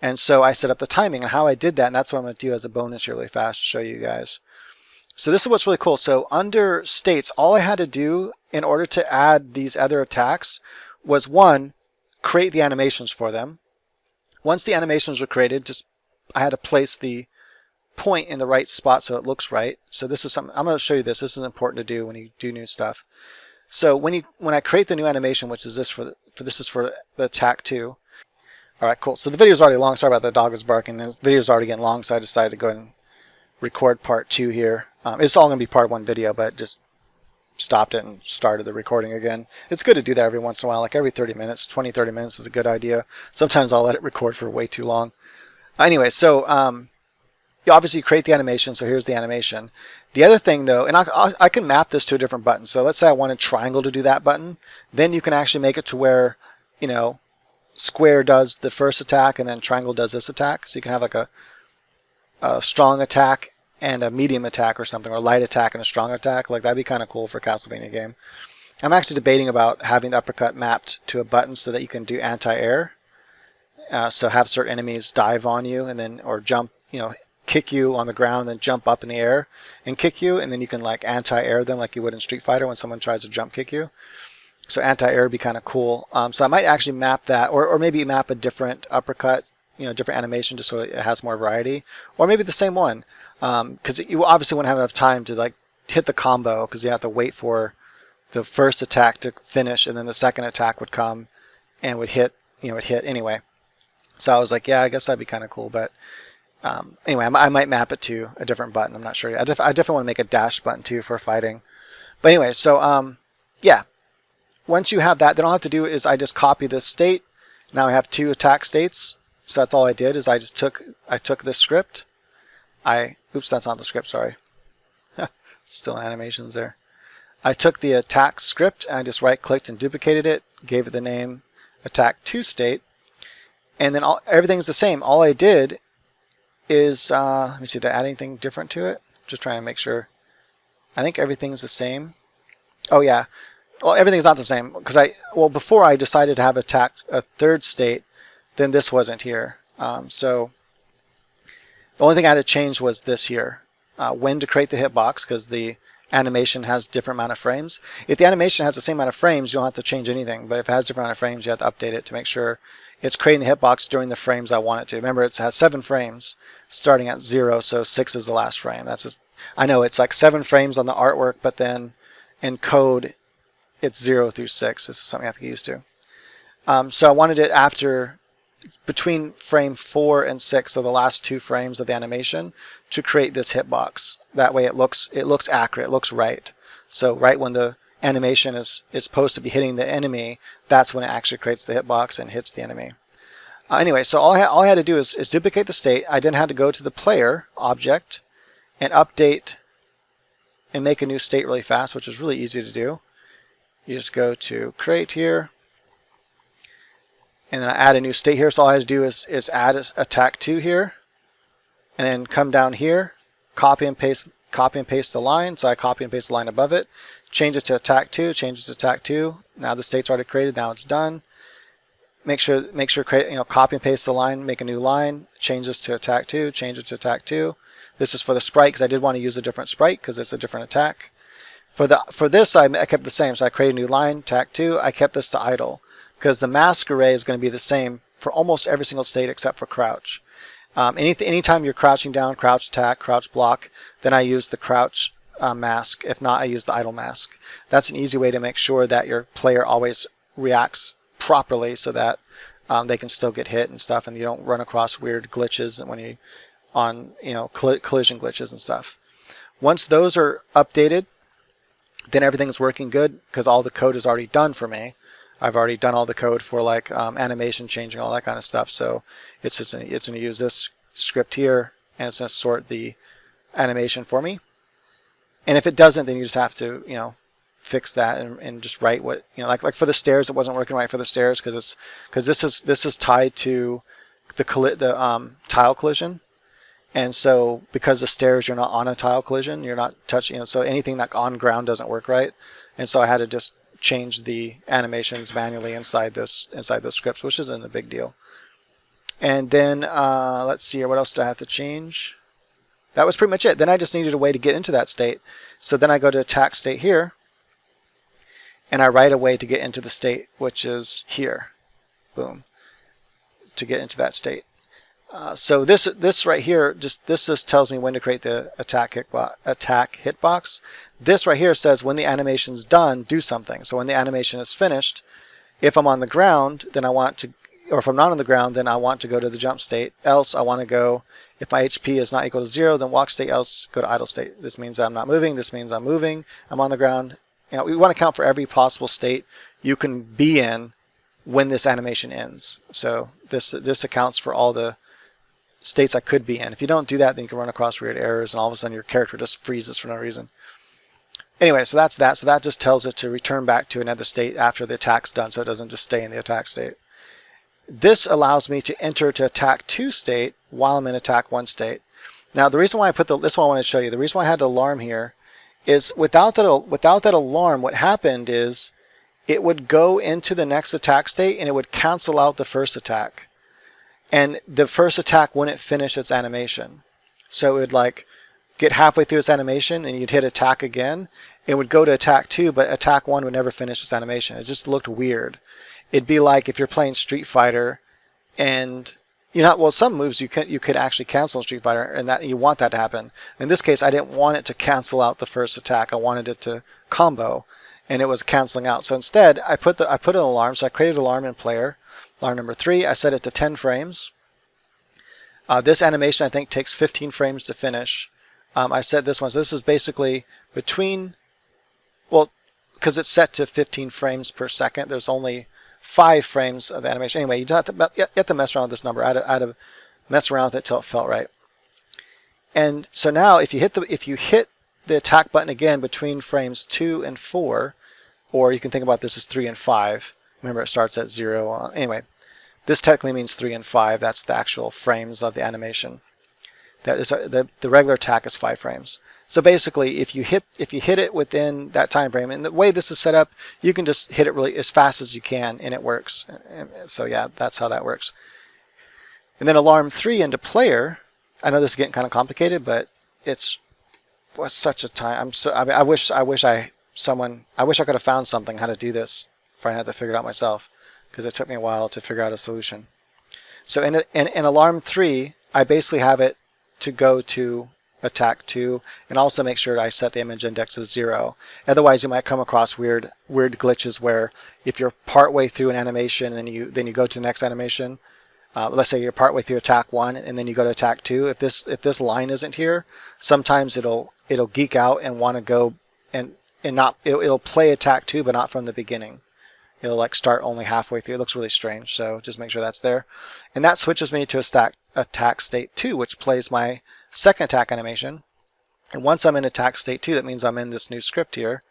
And so I set up the timing, and how I did that, and that's what I'm going to do as a bonus here really fast to show you guys. So this is what's really cool. So under states, all I had to do in order to add these other attacks was, 1, create the animations for them. Once the animations were created, I had to place the point in the right spot so it looks right. So this is something I'm going to show you. This is important to do when you do new stuff. So when I create the new animation, which is this this is for the attack 2. All right, cool. So the video is already long. Sorry about that, dog is barking. The video is already getting long, so I decided to go ahead and record part 2 here. It's all going to be part 1 video, but just stopped it and started the recording again. It's good to do that every once in a while, like every 30 minutes, 20-30 minutes is a good idea. Sometimes I'll let it record for way too long. Anyway, so you obviously create the animation, so here's the animation. The other thing though, and I can map this to a different button. So let's say I wanted triangle to do that button, then you can actually make it to where, square does the first attack and then triangle does this attack. So you can have like a strong attack and a medium attack or something, or a light attack and a strong attack. Like, that'd be kind of cool for a Castlevania game. I'm actually debating about having the uppercut mapped to a button so that you can do anti-air. So have certain enemies dive on you and then, or jump, kick you on the ground and then jump up in the air and kick you, and then you can like anti-air them like you would in Street Fighter when someone tries to jump kick you. So anti-air would be kind of cool. So I might actually map that, or maybe map a different uppercut, different animation, just so it has more variety, or maybe the same one, because you obviously wouldn't have enough time to like hit the combo, because you have to wait for the first attack to finish, and then the second attack would come and would hit, would hit anyway. So I was like, yeah, I guess that'd be kind of cool, but anyway, I might map it to a different button. I'm not sure yet. I definitely want to make a dash button too for fighting. But anyway, so yeah. Once you have that, then all I have to do is I just copy this state. Now I have 2 attack states. So that's all I did is I took this script. Oops, that's not the script, sorry. Still animations there. I took the attack script and I just right-clicked and duplicated it, gave it the name attack 2 state, and then everything's the same. All I did is, let me see, did I add anything different to it? Just trying to make sure. I think everything's the same. Oh yeah. Well, everything's not the same because before I decided to have attack a 3rd state, then this wasn't here. So the only thing I had to change was this here, when to create the hitbox, because the animation has different amount of frames. If the animation has the same amount of frames, you don't have to change anything. But if it has different amount of frames, you have to update it to make sure it's creating the hitbox during the frames I want it to. Remember, it has 7 frames starting at 0, so 6 is the last frame. That's just, I know it's like 7 frames on the artwork, but then in code, it's 0 through 6. This is something I have to get used to. So I wanted it between frame 4 and 6, so the last 2 frames of the animation, to create this hitbox. That way it looks accurate, it looks right. So right when the animation is supposed to be hitting the enemy, that's when it actually creates the hitbox and hits the enemy. Anyway, so all I had to do is duplicate the state. I then had to go to the player object and update and make a new state really fast, which is really easy to do. You just go to create here, and then I add a new state here. So all I have to do is add attack 2 here, and then come down here, copy and paste the line. So I copy and paste the line above it, change it to attack 2, change it to attack 2. Now the state's already created. Now it's done. Make sure copy and paste the line, make a new line, change this to attack 2, change it to attack 2. This is for the sprite because I did want to use a different sprite because it's a different attack. For this, I kept the same. So I created a new line, attack 2. I kept this to idle because the mask array is going to be the same for almost every single state except for crouch. Anytime you're crouching down, crouch attack, crouch block, then I use the crouch mask. If not, I use the idle mask. That's an easy way to make sure that your player always reacts properly so that they can still get hit and stuff, and you don't run across weird glitches when you collision glitches and stuff. Once those are updated, then everything's working good because all the code is already done for me. I've already done all the code for like animation changing, all that kind of stuff. So it's going to use this script here and it's going to sort the animation for me. And if it doesn't, then you just have to fix that and just write what like for the stairs, it wasn't working right for the stairs because this is tied to the tile collision. And so because the stairs, you're not on a tile collision, you're not touching, so anything that on ground doesn't work right. And so I had to just change the animations manually inside those scripts, which isn't a big deal. And then let's see here, what else did I have to change? That was pretty much it. Then I just needed a way to get into that state. So then I go to attack state here, and I write a way to get into the state, which is here. Boom. To get into that state. So this right here, this just tells me when to create the attack hitbox. This right here says when the animation's done, do something. So when the animation is finished, if I'm on the ground, then I want to, or if I'm not on the ground, then I want to go to the jump state. Else I want to go, if my HP is not equal to 0, then walk state, else go to idle state. This means I'm not moving, this means I'm moving, I'm on the ground. We want to count for every possible state you can be in when this animation ends. So this accounts for all the states I could be in. If you don't do that, then you can run across weird errors and all of a sudden your character just freezes for no reason. Anyway, so that's that. So that just tells it to return back to another state after the attack's done, so it doesn't just stay in the attack state. This allows me to enter to attack 2 state while I'm in attack 1 state. Now the reason why I put this one I want to show you, the reason why I had the alarm here is without that alarm, what happened is it would go into the next attack state and it would cancel out the first attack. And the first attack wouldn't finish its animation. So it would like get halfway through its animation and you'd hit attack again it would go to attack 2, but attack 1 would never finish its animation. It just looked weird. It'd be like if you're playing Street Fighter and well, some moves you could actually cancel in Street Fighter, and that you want that to happen. In this case, I didn't want it to cancel out the first attack. I wanted it to combo, and it was canceling out. So instead, I put an alarm. So I created an alarm in Player, alarm number 3. I set it to 10 frames. This animation I think takes 15 frames to finish. I set this one. So this is basically between, well, because it's set to 15 frames per second. There's only 5 frames of the animation. Anyway, you have to mess around with this number. I had to mess around with it till it felt right. And so now, if you hit the attack button again between frames 2 and 4, or you can think about this as 3 and 5. Remember, it starts at 0. Anyway, this technically means 3 and 5. That's the actual frames of the animation. That is the regular attack is 5 frames. So basically, if you hit it within that time frame, and the way this is set up, you can just hit it really as fast as you can, and it works. And so yeah, that's how that works. And then alarm 3 into Player. I know this is getting kind of complicated, but it was such a time. I wish I could have found something how to do this if I had to figure it out myself, because it took me a while to figure out a solution. So in alarm 3, I basically have it to go to attack 2, and also make sure that I set the image index as 0. Otherwise, you might come across weird glitches where if you're partway through an animation and then you go to the next animation, let's say you're partway through attack 1 and then you go to attack 2. If this line isn't here, sometimes it'll geek out and want to go and it'll play attack 2, but not from the beginning. It'll like start only halfway through. It looks really strange, so just make sure that's there. And that switches me to attack state 2, which plays my second attack animation. And once I'm in attack state 2, that means I'm in this new script here.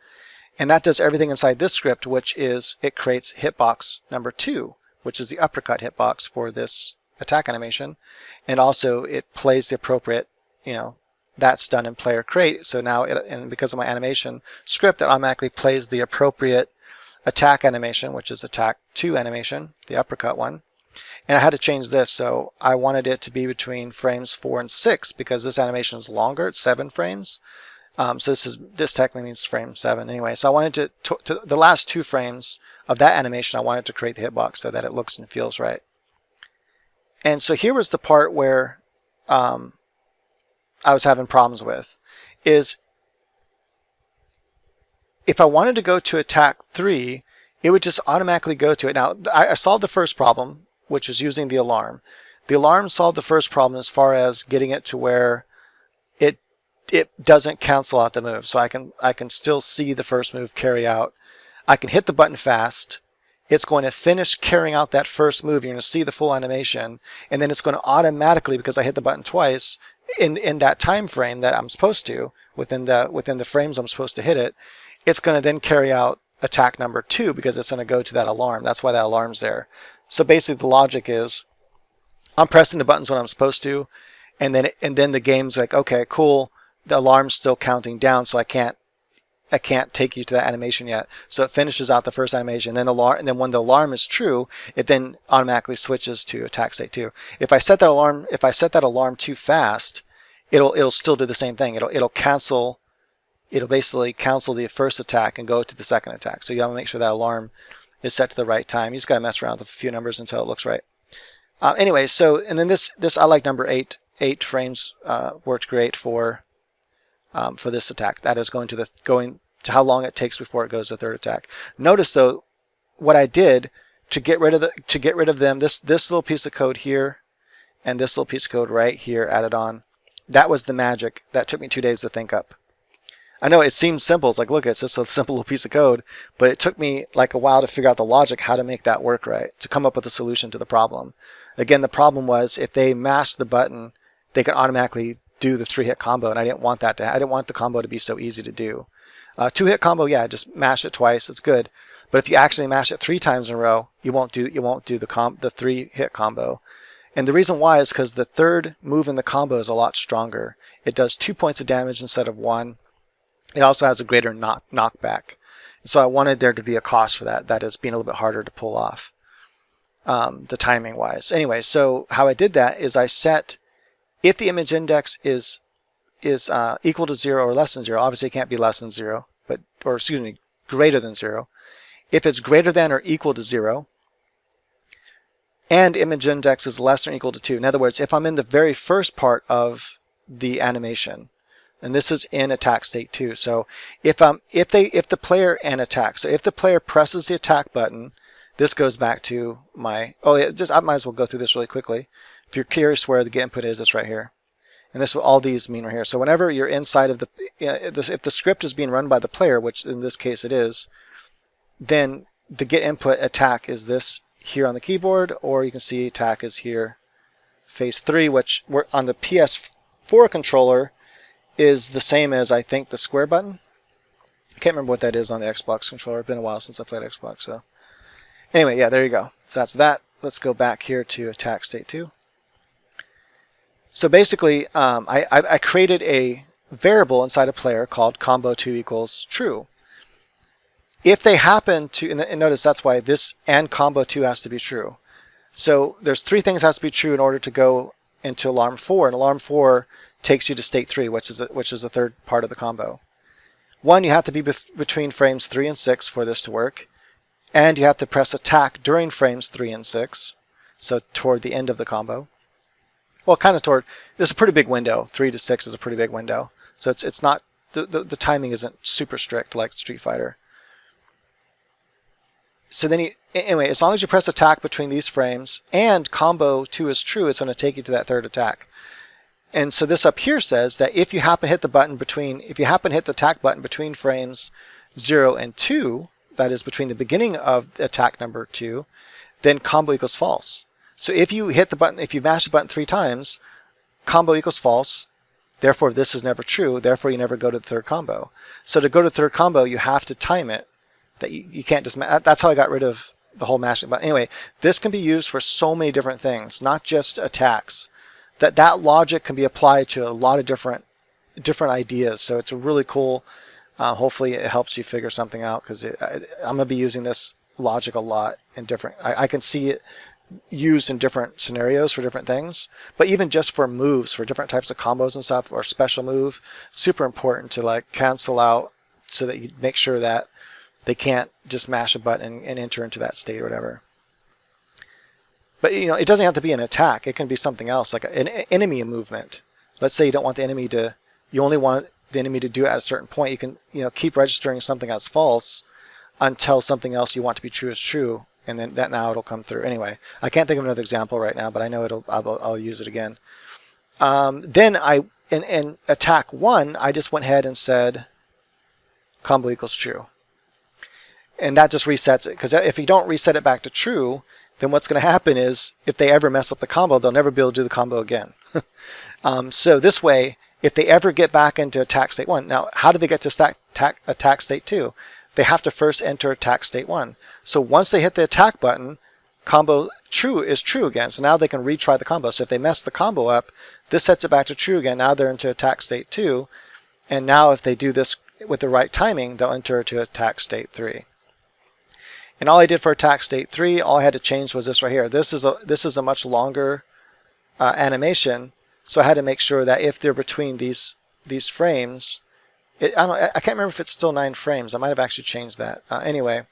And that does everything inside this script, which is it creates hitbox number 2, which is the uppercut hitbox for this attack animation. And also it plays the appropriate, that's done in Player Create. So now, and because of my animation script, it automatically plays the appropriate attack animation, which is attack 2 animation, the uppercut one. And I had to change this, so I wanted it to be between frames 4 and 6 because this animation is longer. It's 7 frames. So this technically means frame 7 anyway. So I wanted to the last 2 frames of that animation, I wanted to create the hitbox so that it looks and feels right. And so here was the part where I was having problems with, is if I wanted to go to attack 3, it would just automatically go to it. Now, I solved the first problem, which is using the alarm. The alarm solved the first problem as far as getting it to where it doesn't cancel out the move. So I can still see the first move carry out. I can hit the button fast. It's going to finish carrying out that first move. You're going to see the full animation, and then it's going to automatically, because I hit the button twice in that time frame that I'm supposed to, within the frames I'm supposed to hit it, it's going to then carry out attack number 2 because it's going to go to that alarm. That's why that alarm's there. So basically the logic is I'm pressing the buttons when I'm supposed to, and then the game's like, okay, cool, the alarm's still counting down, so I can't take you to that animation yet. So it finishes out the first animation, and then when the alarm is true, it then automatically switches to attack state 2. If I set that alarm too fast, it'll still do the same thing. It'll basically cancel the first attack and go to the second attack. So you have to make sure that alarm is set to the right time. You just got to mess around with a few numbers until it looks right. Anyway, so and then this I like number 8. 8 frames worked great for this attack. That is going to how long it takes before it goes to the third attack. Notice though, what I did to get rid of them, this little piece of code here and this little piece of code right here added on. That was the magic that took me 2 days to think up. I know it seems simple. It's like, look, it's just a simple little piece of code, but it took me like a while to figure out the logic, how to make that work right, to come up with a solution to the problem. Again, the problem was if they mashed the button, they could automatically do the 3-hit combo, and I didn't want that I didn't want the combo to be so easy to do. 2-hit combo, yeah, just mash it twice, it's good. But if you actually mash it 3 times in a row, you won't do the 3-hit combo. And the reason why is because the third move in the combo is a lot stronger. It does 2 points of damage instead of 1. It also has a greater knockback. So I wanted there to be a cost for that. That is being a little bit harder to pull off, the timing wise. Anyway, so how I did that is I set, if the image index is equal to 0 or less than 0, obviously it can't be less than 0 or excuse me, greater than 0. If it's greater than or equal to 0, and image index is less than or equal to 2. In other words, if I'm in the very first part of the animation, and this is in attack state 2. So if the player and attack, so if the player presses the attack button, this goes back to my, I might as well go through this really quickly. If you're curious where the get input is, it's right here. And this is what all these mean right here. So whenever you're inside of if the script is being run by the player, which in this case it is, then the get input attack is this here on the keyboard, or you can see attack is here, phase 3, which on the PS4 controller is the same as, I think, the square button. I can't remember what that is on the Xbox controller. It's been a while since I played Xbox. So anyway, yeah, there you go. So that's that. Let's go back here to attack state 2. So basically, I created a variable inside a player called combo2 equals true. If they happen to, and notice that's why this and combo2 has to be true. So there's 3 things that has to be true in order to go into alarm 4, and alarm 4 takes you to state 3, which is the third part of the combo. 1, you have to be between frames 3 and 6 for this to work, and you have to press attack during frames 3 and 6, so toward the end of the combo. Well, kind of toward, there's a pretty big window. 3 to 6 is a pretty big window. So it's not, the timing isn't super strict like Street Fighter. So then anyway, as long as you press attack between these frames and combo 2 is true, it's going to take you to that third attack. And so this up here says that if you happen to hit the attack button between frames 0 and 2, that is between the beginning of attack number 2, then combo equals false. So if you hit the button, if you mash the button 3 times, combo equals false. Therefore, this is never true. Therefore, you never go to the third combo. So to go to the third combo, you have to time it. That you can't just. That's how I got rid of the whole mashing. But anyway, this can be used for so many different things, not just attacks. That logic can be applied to a lot of different ideas. So it's a really cool. Hopefully, it helps you figure something out, because I'm going to be using this logic a lot in different. I can see it used in different scenarios for different things, but even just for moves, for different types of combos and stuff, or special move, super important to like cancel out so that you make sure that they can't just mash a button and enter into that state or whatever. But it doesn't have to be an attack. It can be something else, like an enemy movement. Let's say you don't want the enemy to, you only want the enemy to do it at a certain point. You can keep registering something as false until something else you want to be true is true. And then now it'll come through. Anyway, I can't think of another example right now, but I know I'll use it again. Then in attack 1, I just went ahead and said combo equals true. And that just resets it. Because if you don't reset it back to true, then what's going to happen is if they ever mess up the combo, they'll never be able to do the combo again. So this way, if they ever get back into attack state 1, now how do they get to attack state 2? They have to first enter attack state 1. So once they hit the attack button, combo true is true again. So now they can retry the combo. So if they mess the combo up, this sets it back to true again. Now they're into attack state 2. And now if they do this with the right timing, they'll enter to attack state 3. And all I did for attack state 3, all I had to change was this right here. This is a much longer animation. So I had to make sure that if they're between these frames, I can't remember if it's still 9 frames. I might have actually changed that. Anyway,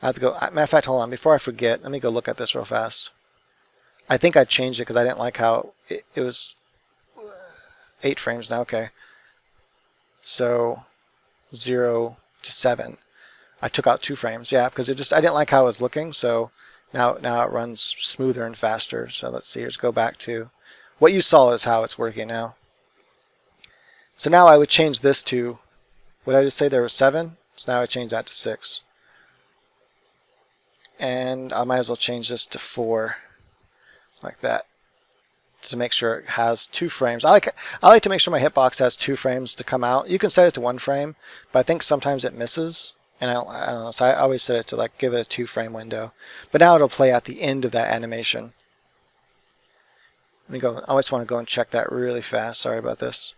I have to go. Matter of fact, hold on. Before I forget, let me go look at this real fast. I think I changed it because I didn't like how it was 8 frames now. Okay. So 0 to 7. I took out 2 frames. Yeah, because I didn't like how it was looking. So now it runs smoother and faster. So let's see. Let's go back to what you saw is how it's working now. So now I would change this to, what did I just say there was 7? So now I change that to 6. And I might as well change this to 4, like that, to make sure it has 2 frames. I like to make sure my hitbox has 2 frames to come out. You can set it to 1 frame, but I think sometimes it misses. And I don't know, so I always set it to like give it a 2-frame window. But now it'll play at the end of that animation. Let me go. I just want to go and check that really fast. Sorry about this.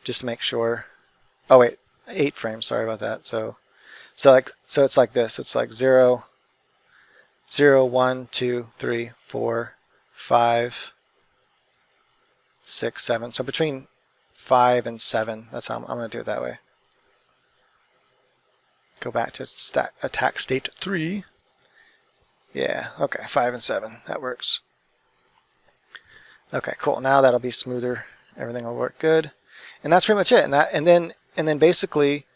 Just to make sure. Oh wait, 8 frames. Sorry about that. So it's like this. It's like 0, 0, 1, 2, 3, 4, 5, 6, 7. So between 5 and 7. That's how I'm going to do it that way. go back to attack state 3. Yeah, okay, 5 and 7, that works. Okay, cool. Now that'll be smoother. Everything will work good, and that's pretty much it. And then basically,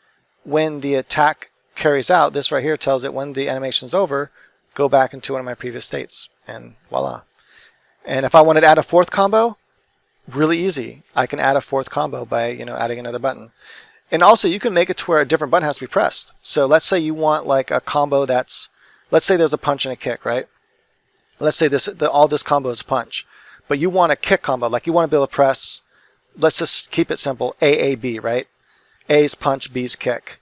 when the attack carries out, this right here tells it when the animation's over, go back into one of my previous states, and voila. And if I wanted to add a fourth combo, really easy. I can add a fourth combo by adding another button. And also, you can make it to where a different button has to be pressed. So let's say you want like a combo that's, let's say there's a punch and a kick, right? Let's say all this combo is a punch, but you want a kick combo, like you want to be able to press, let's just keep it simple, AAB, right? A's punch, B's kick.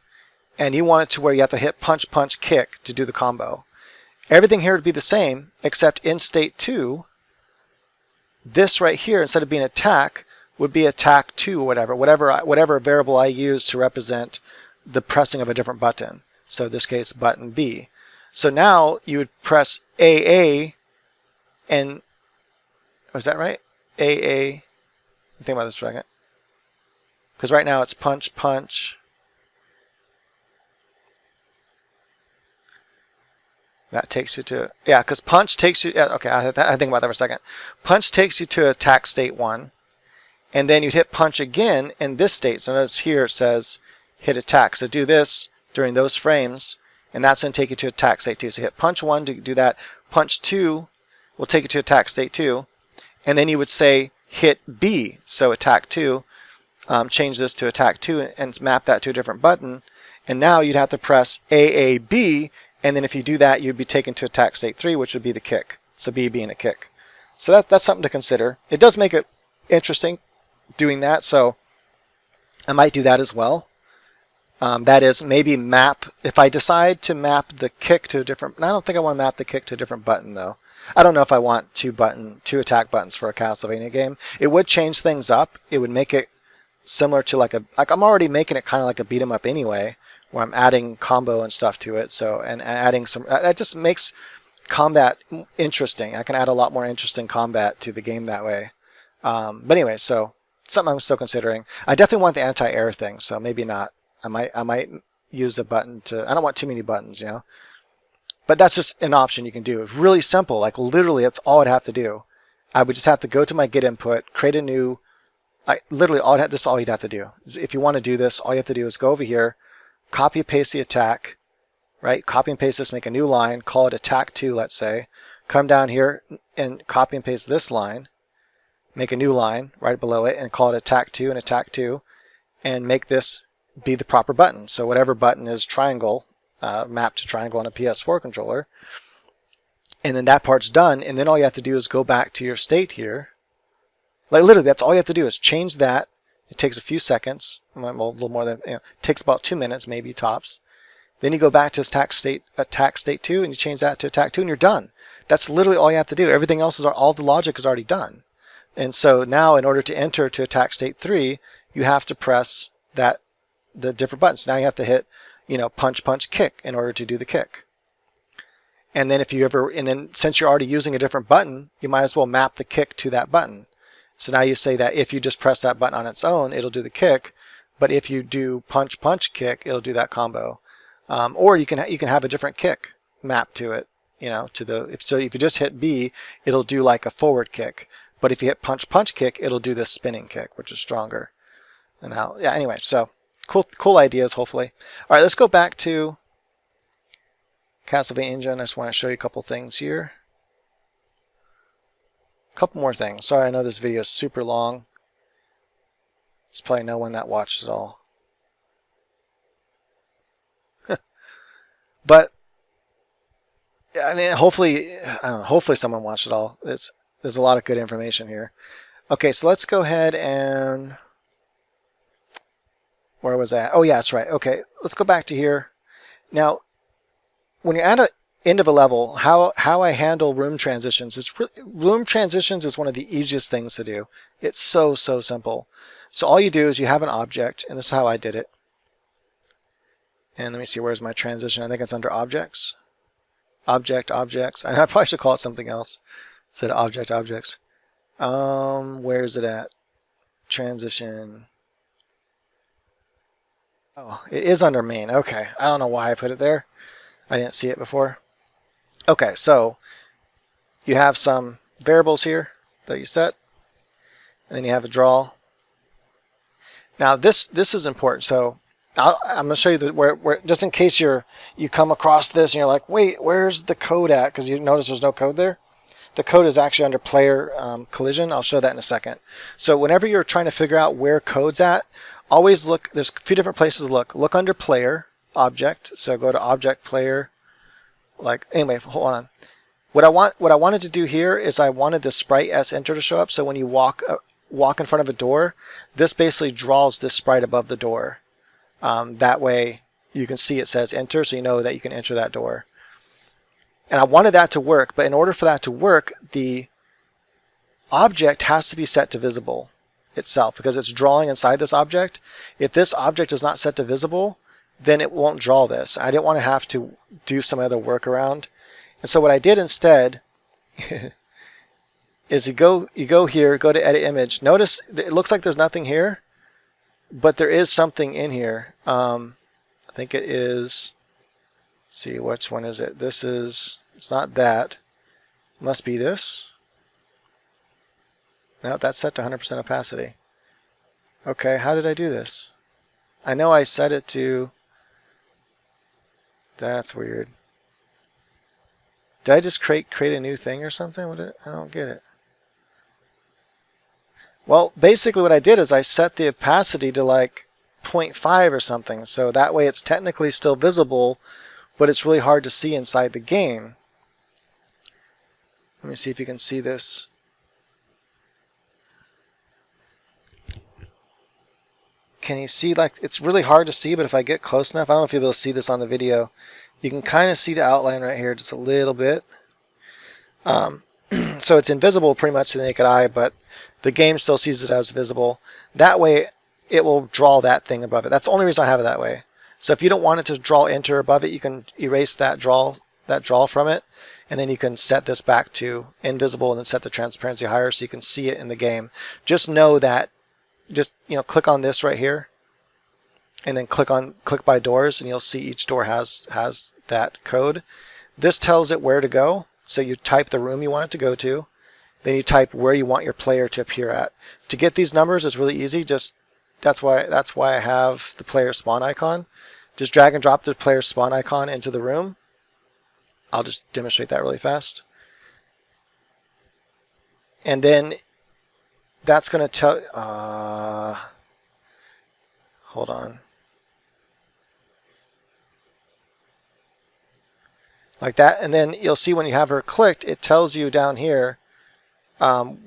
And you want it to where you have to hit punch, punch, kick to do the combo. Everything here would be the same, except in state 2, this right here, instead of being attack, would be attack 2, whatever variable I use to represent the pressing of a different button. So in this case, button B. So now you would press AA, and was that right? AA. Think about this for a second. Because right now it's punch, punch. That takes you to, yeah, because punch takes you, yeah, okay, I think about that for a second. Punch takes you to attack state 1, and then you'd hit punch again in this state. So notice here it says hit attack. So do this during those frames, and that's going to take you to attack state 2. So hit punch 1 to do that. Punch 2 will take you to attack state 2, and then you would say hit B, so attack 2, change this to attack 2 and map that to a different button, and now you'd have to press AAB, and then if you do that, you'd be taken to attack state 3, which would be the kick. So B being a kick. So that's something to consider. It does make it interesting doing that, so I might do that as well. That is, maybe map, if I decide to map the kick to a different, I don't think I want to map the kick to a different button though. I don't know if I want two attack buttons for a Castlevania game. It would change things up. It would make it similar to like I'm already making it kind of like a beat 'em up anyway, where I'm adding combo and stuff to it. So, and adding some, that just makes combat interesting. I can add a lot more interesting combat to the game that way. But anyway, so something I'm still considering. I definitely want the anti-air thing, so maybe not. I might use a button to, I don't want too many buttons, But that's just an option you can do. It's really simple, like literally that's all I'd have to do. I would just have to go to my get input, create a new, literally this is all you'd have to do. If you want to do this, all you have to do is go over here, copy and paste the attack, right? Copy and paste this, make a new line, call it attack 2, let's say. Come down here and copy and paste this line, make a new line right below it and call it attack 2 and attack 2, and make this be the proper button. So whatever button is triangle, mapped to triangle on a PS4 controller, and then that part's done, and then all you have to do is go back to your state here. Like literally, that's all you have to do is change that. It takes a few seconds, well, a little more than, it takes about 2 minutes, maybe tops. Then you go back to attack state 2, and you change that to attack 2, and you're done. That's literally all you have to do. Everything else is, all the logic is already done. And so now, in order to enter to attack state 3, you have to press the different buttons. Now you have to hit, punch, punch, kick in order to do the kick. And then since you're already using a different button, you might as well map the kick to that button. So now you say that if you just press that button on its own, it'll do the kick. But if you do punch, punch, kick, it'll do that combo. Or you can have a different kick mapped to it. If you just hit B, it'll do like a forward kick. But if you hit punch, punch, kick, it'll do this spinning kick, which is stronger. And anyway, so cool ideas, hopefully. All right, let's go back to Castlevania Engine. I just want to show you a couple things here. A couple more things. Sorry, I know this video is super long. There's probably no one that watched it all. But I mean, hopefully someone watched it all. There's a lot of good information here. Okay, so let's go ahead and, where was that? Oh yeah, that's right. Okay, let's go back to here. Now, when you're at an end of a level, how I handle room transitions, room transitions is one of the easiest things to do. It's so simple. So all you do is you have an object, and this is how I did it. And let me see, where's my transition? I think it's under objects. Object, objects. I probably should call it something else instead of object, objects. Where is it at? Transition. Oh, it is under main. Okay, I don't know why I put it there. I didn't see it before. Okay, so you have some variables here that you set, and then you have a draw. Now this is important. So I'm going to show you where just in case you come across this and you're like, wait, where's the code at? Because you notice there's no code there. The code is actually under player collision. I'll show that in a second. So whenever you're trying to figure out where code's at, always look. There's a few different places to look. Look under player object. So go to object player. Anyway, hold on. What I wanted to do here is I wanted the sprite s enter to show up. So when you walk in front of a door, this basically draws this sprite above the door. That way you can see it says enter, so you know that you can enter that door. And I wanted that to work, but in order for that to work, the object has to be set to visible itself because it's drawing inside this object. If this object is not set to visible, then it won't draw this. I didn't want to have to do some other workaround. And so what I did instead is you go here, go to edit image. Notice it looks like there's nothing here, but there is something in here. I think it is, see, which one is it? This is, it's not that. It must be this. No, that's set to 100% opacity. Okay, how did I do this? I know I set it to, that's weird. Did I just create a new thing or something? I don't get it. Well, basically what I did is I set the opacity to like 0.5 or something, so that way it's technically still visible, but it's really hard to see inside the game. Let me see if you can see this. Can you see, like, it's really hard to see, but if I get close enough, I don't know if you'll be able to see this on the video. You can kind of see the outline right here just a little bit. So it's invisible pretty much to the naked eye, but the game still sees it as visible. That way it will draw that thing above it. That's the only reason I have it that way. So if you don't want it to draw enter above it, you can erase that draw from it, and then you can set this back to invisible and then set the transparency higher so you can see it in the game. Just know that, just click on this right here, and then click by doors, and you'll see each door has that code. This tells it where to go. So you type the room you want it to go to, then you type where you want your player to appear at. To get these numbers is really easy. That's why I have the player spawn icon. Just drag and drop the player spawn icon into the room. I'll just demonstrate that really fast. And then that's going to tell, hold on. Like that, and then you'll see when you have her clicked, it tells you down here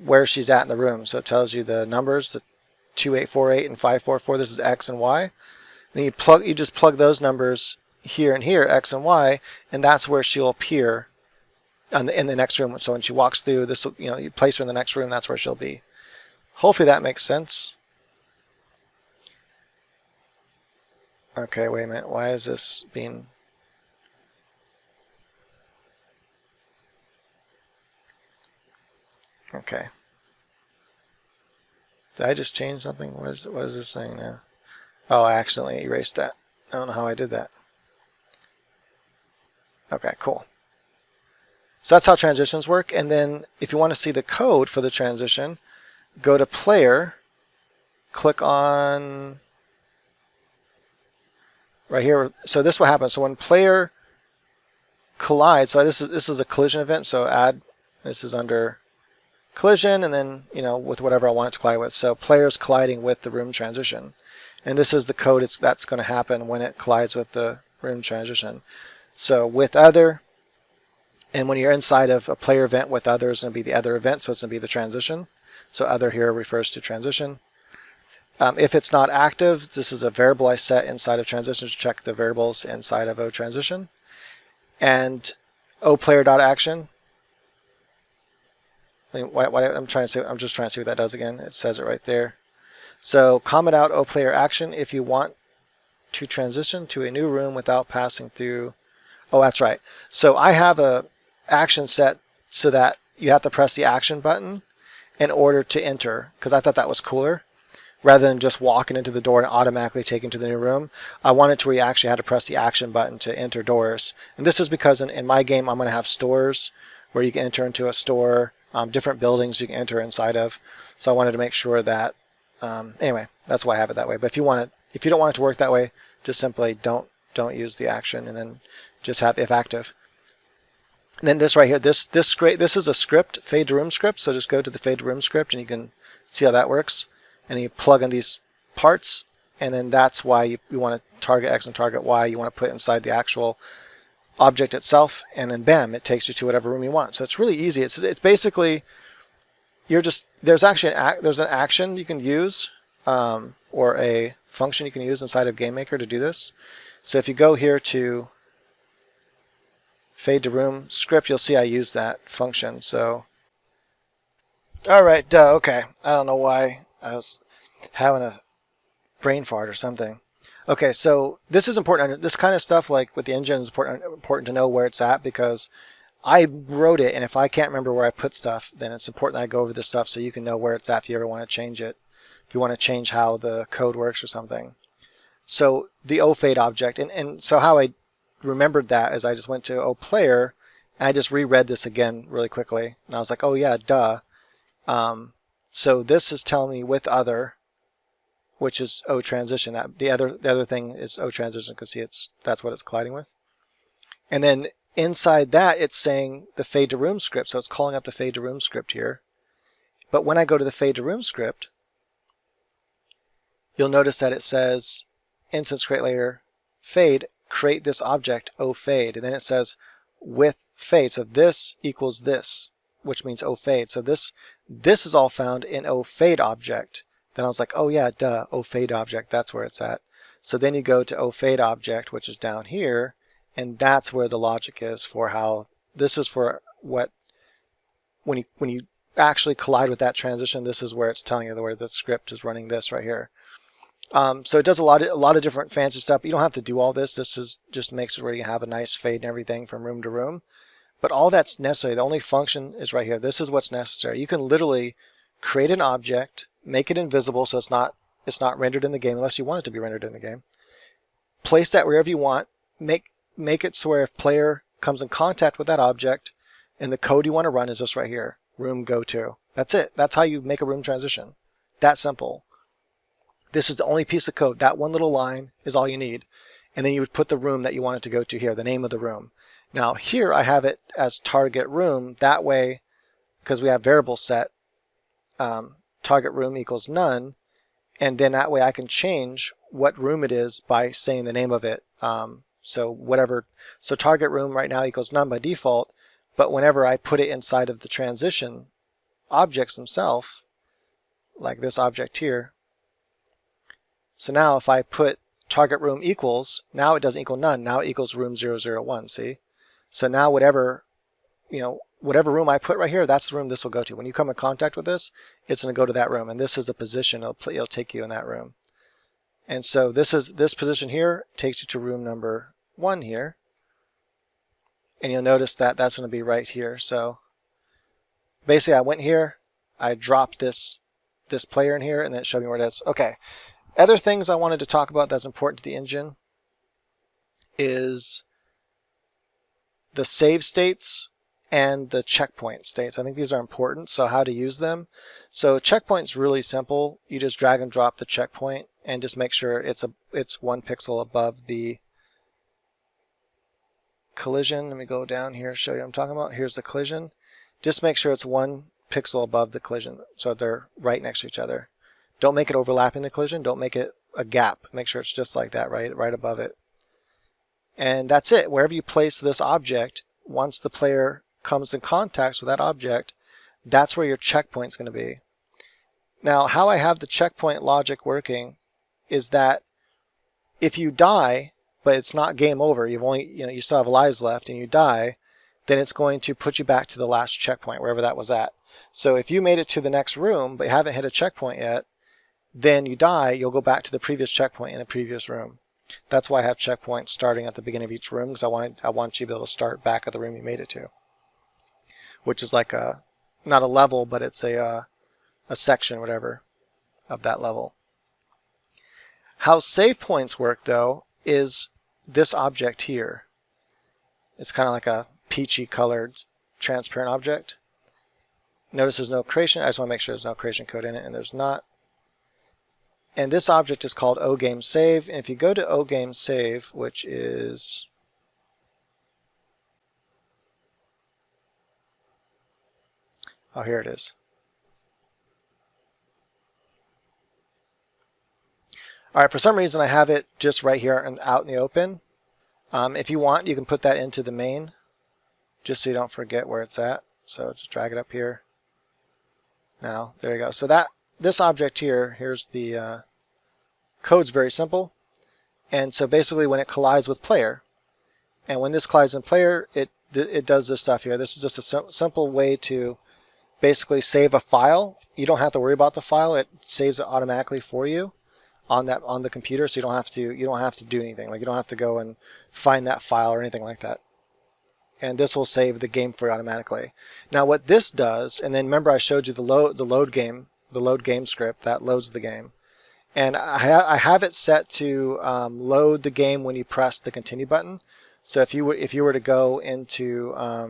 where she's at in the room. So it tells you the numbers, the 2848 and 544. This is X and Y. Then you just plug those numbers here and here, X and Y, and that's where she'll appear in the next room. So when she walks through, this will, you place her in the next room, that's where she'll be. Hopefully that makes sense. Okay, wait a minute. Why is this being... Okay. Did I just change something? What is this saying now? Oh, I accidentally erased that. I don't know how I did that. Okay, cool. So that's how transitions work. And then if you want to see the code for the transition, go to player, click on right here. So this will happen. So when player collides, so this is a collision event, so this is under collision, and then with whatever I want it to collide with. So players colliding with the room transition, and this is the code that's going to happen when it collides with the room transition. So with other, and when you're inside of a player event with other is going to be the other event, so it's going to be the transition. So other here refers to transition. If it's not active, this is a variable I set inside of transition to check the variables inside of OTransition. And OPlayer.action. I'm just trying to see what that does again. It says it right there. So comment out OPlayer action if you want to transition to a new room without passing through. Oh, that's right. So I have a action set so that you have to press the action button in order to enter, because I thought that was cooler. rather than just walking into the door and automatically taking to the new room. I wanted to where you actually had to press the action button to enter doors. And this is because in my game I'm going to have stores where you can enter into a store, different buildings you can enter inside of. So I wanted to make sure that, anyway, that's why I have it that way. But if you don't want it to work that way, just simply don't use the action and then just have if active. And then this right here, this is a script, fade to room script. So just go to the fade to room script and you can see how that works. And then you plug in these parts, and then that's why you want to target X and target Y. You want to put inside the actual object itself, and then bam, it takes you to whatever room you want. So it's really easy. It's basically there's an action you can use or a function you can use inside of Gamemaker to do this. So if you go here to fade to room script, you'll see I use that function. So all right, okay. I don't know why I was having a brain fart or something. Okay, so this is important. This kind of stuff, like with the engine, is important to know where it's at, because I wrote it, and if I can't remember where I put stuff, then it's important that I go over this stuff so you can know where it's at if you ever want to change it, if you want to change how the code works or something. So the OFade object, and so how I remembered that is I just went to OPlayer, and I just reread this again really quickly, and I was like, oh yeah, duh. So this is telling me with other, which is O transition. That the other thing is O transition, because see, that's what it's colliding with. And then inside that, it's saying the fade to room script, so it's calling up the fade to room script here. But when I go to the fade to room script, you'll notice that it says instance create layer fade, create this object O fade, and then it says with fade. So this equals this, which means O fade. So this is all found in O fade object. Then I was like, oh yeah, duh, O fade object, that's where it's at. So then you go to O fade object, which is down here, and that's where the logic is for how this is for what when you actually collide with that transition, this is where it's telling you where the script is running this right here. So it does a lot of different fancy stuff. You don't have to do all this. This is just makes it where you have a nice fade and everything from room to room. But all that's necessary, the only function is right here. This is what's necessary. You can literally create an object, make it invisible so it's not rendered in the game unless you want it to be rendered in the game. Place that wherever you want. Make it so where if player comes in contact with that object, and the code you want to run is this right here, room go to. That's it. That's how you make a room transition. That simple. This is the only piece of code. That one little line is all you need. And then you would put the room that you want it to go to here, the name of the room. Now here I have it as target room. That way, because we have variable set, target room equals none, and then that way I can change what room it is by saying the name of it. So target room right now equals none by default, but whenever I put it inside of the transition objects themselves, like this object here, so now if I put target room equals, now it doesn't equal none, now it equals room 001, see? So now whatever room I put right here, that's the room this will go to. When you come in contact with this, it's going to go to that room, and this is the position it'll take you in that room. And so this position here takes you to room number 1 here, and you'll notice that that's going to be right here. So basically I went here, I dropped this player in here, and then it showed me where it is. Okay. Other things I wanted to talk about that's important to the engine is the save states and the checkpoint states. I think these are important, so how to use them. So checkpoint's really simple. You just drag and drop the checkpoint and just make sure it's 1 pixel above the collision. Let me go down here, show you what I'm talking about. Here's the collision. Just make sure it's 1 pixel above the collision, so they're right next to each other. Don't make it overlapping the collision. Don't make it a gap. Make sure it's just like that, right above it. And that's it. Wherever you place this object, once the player comes in contact with that object, that's where your checkpoint's going to be. Now, how I have the checkpoint logic working is that if you die, but it's not game over, you still have lives left, and you die, then it's going to put you back to the last checkpoint, wherever that was at. So if you made it to the next room, but you haven't hit a checkpoint yet, then you die, you'll go back to the previous checkpoint in the previous room. That's why I have checkpoints starting at the beginning of each room, because I want you to be able to start back at the room you made it to, which is like not a level, but it's a section, whatever, of that level. How save points work, though, is this object here. It's kind of like a peachy colored transparent object. Notice there's no creation. I just want to make sure there's no creation code in it, and there's not. And this object is called OGameSave. And if you go to OGameSave, which is here it is. All right, for some reason I have it just right here and out in the open. If you want, you can put that into the main, just so you don't forget where it's at. So just drag it up here. Now, there you go. So this object here, here's the code's very simple. And so basically when it collides with player, and when this collides in player, it does this stuff here. This is just a simple way to basically save a file. You don't have to worry about the file. It saves it automatically for you on the computer, so you don't have to do anything. Like, you don't have to go and find that file or anything like that. And this will save the game for you automatically. Now what this does, and then remember I showed you the load game script that loads the game, and I have it set to load the game when you press the continue button. So if you were to go into I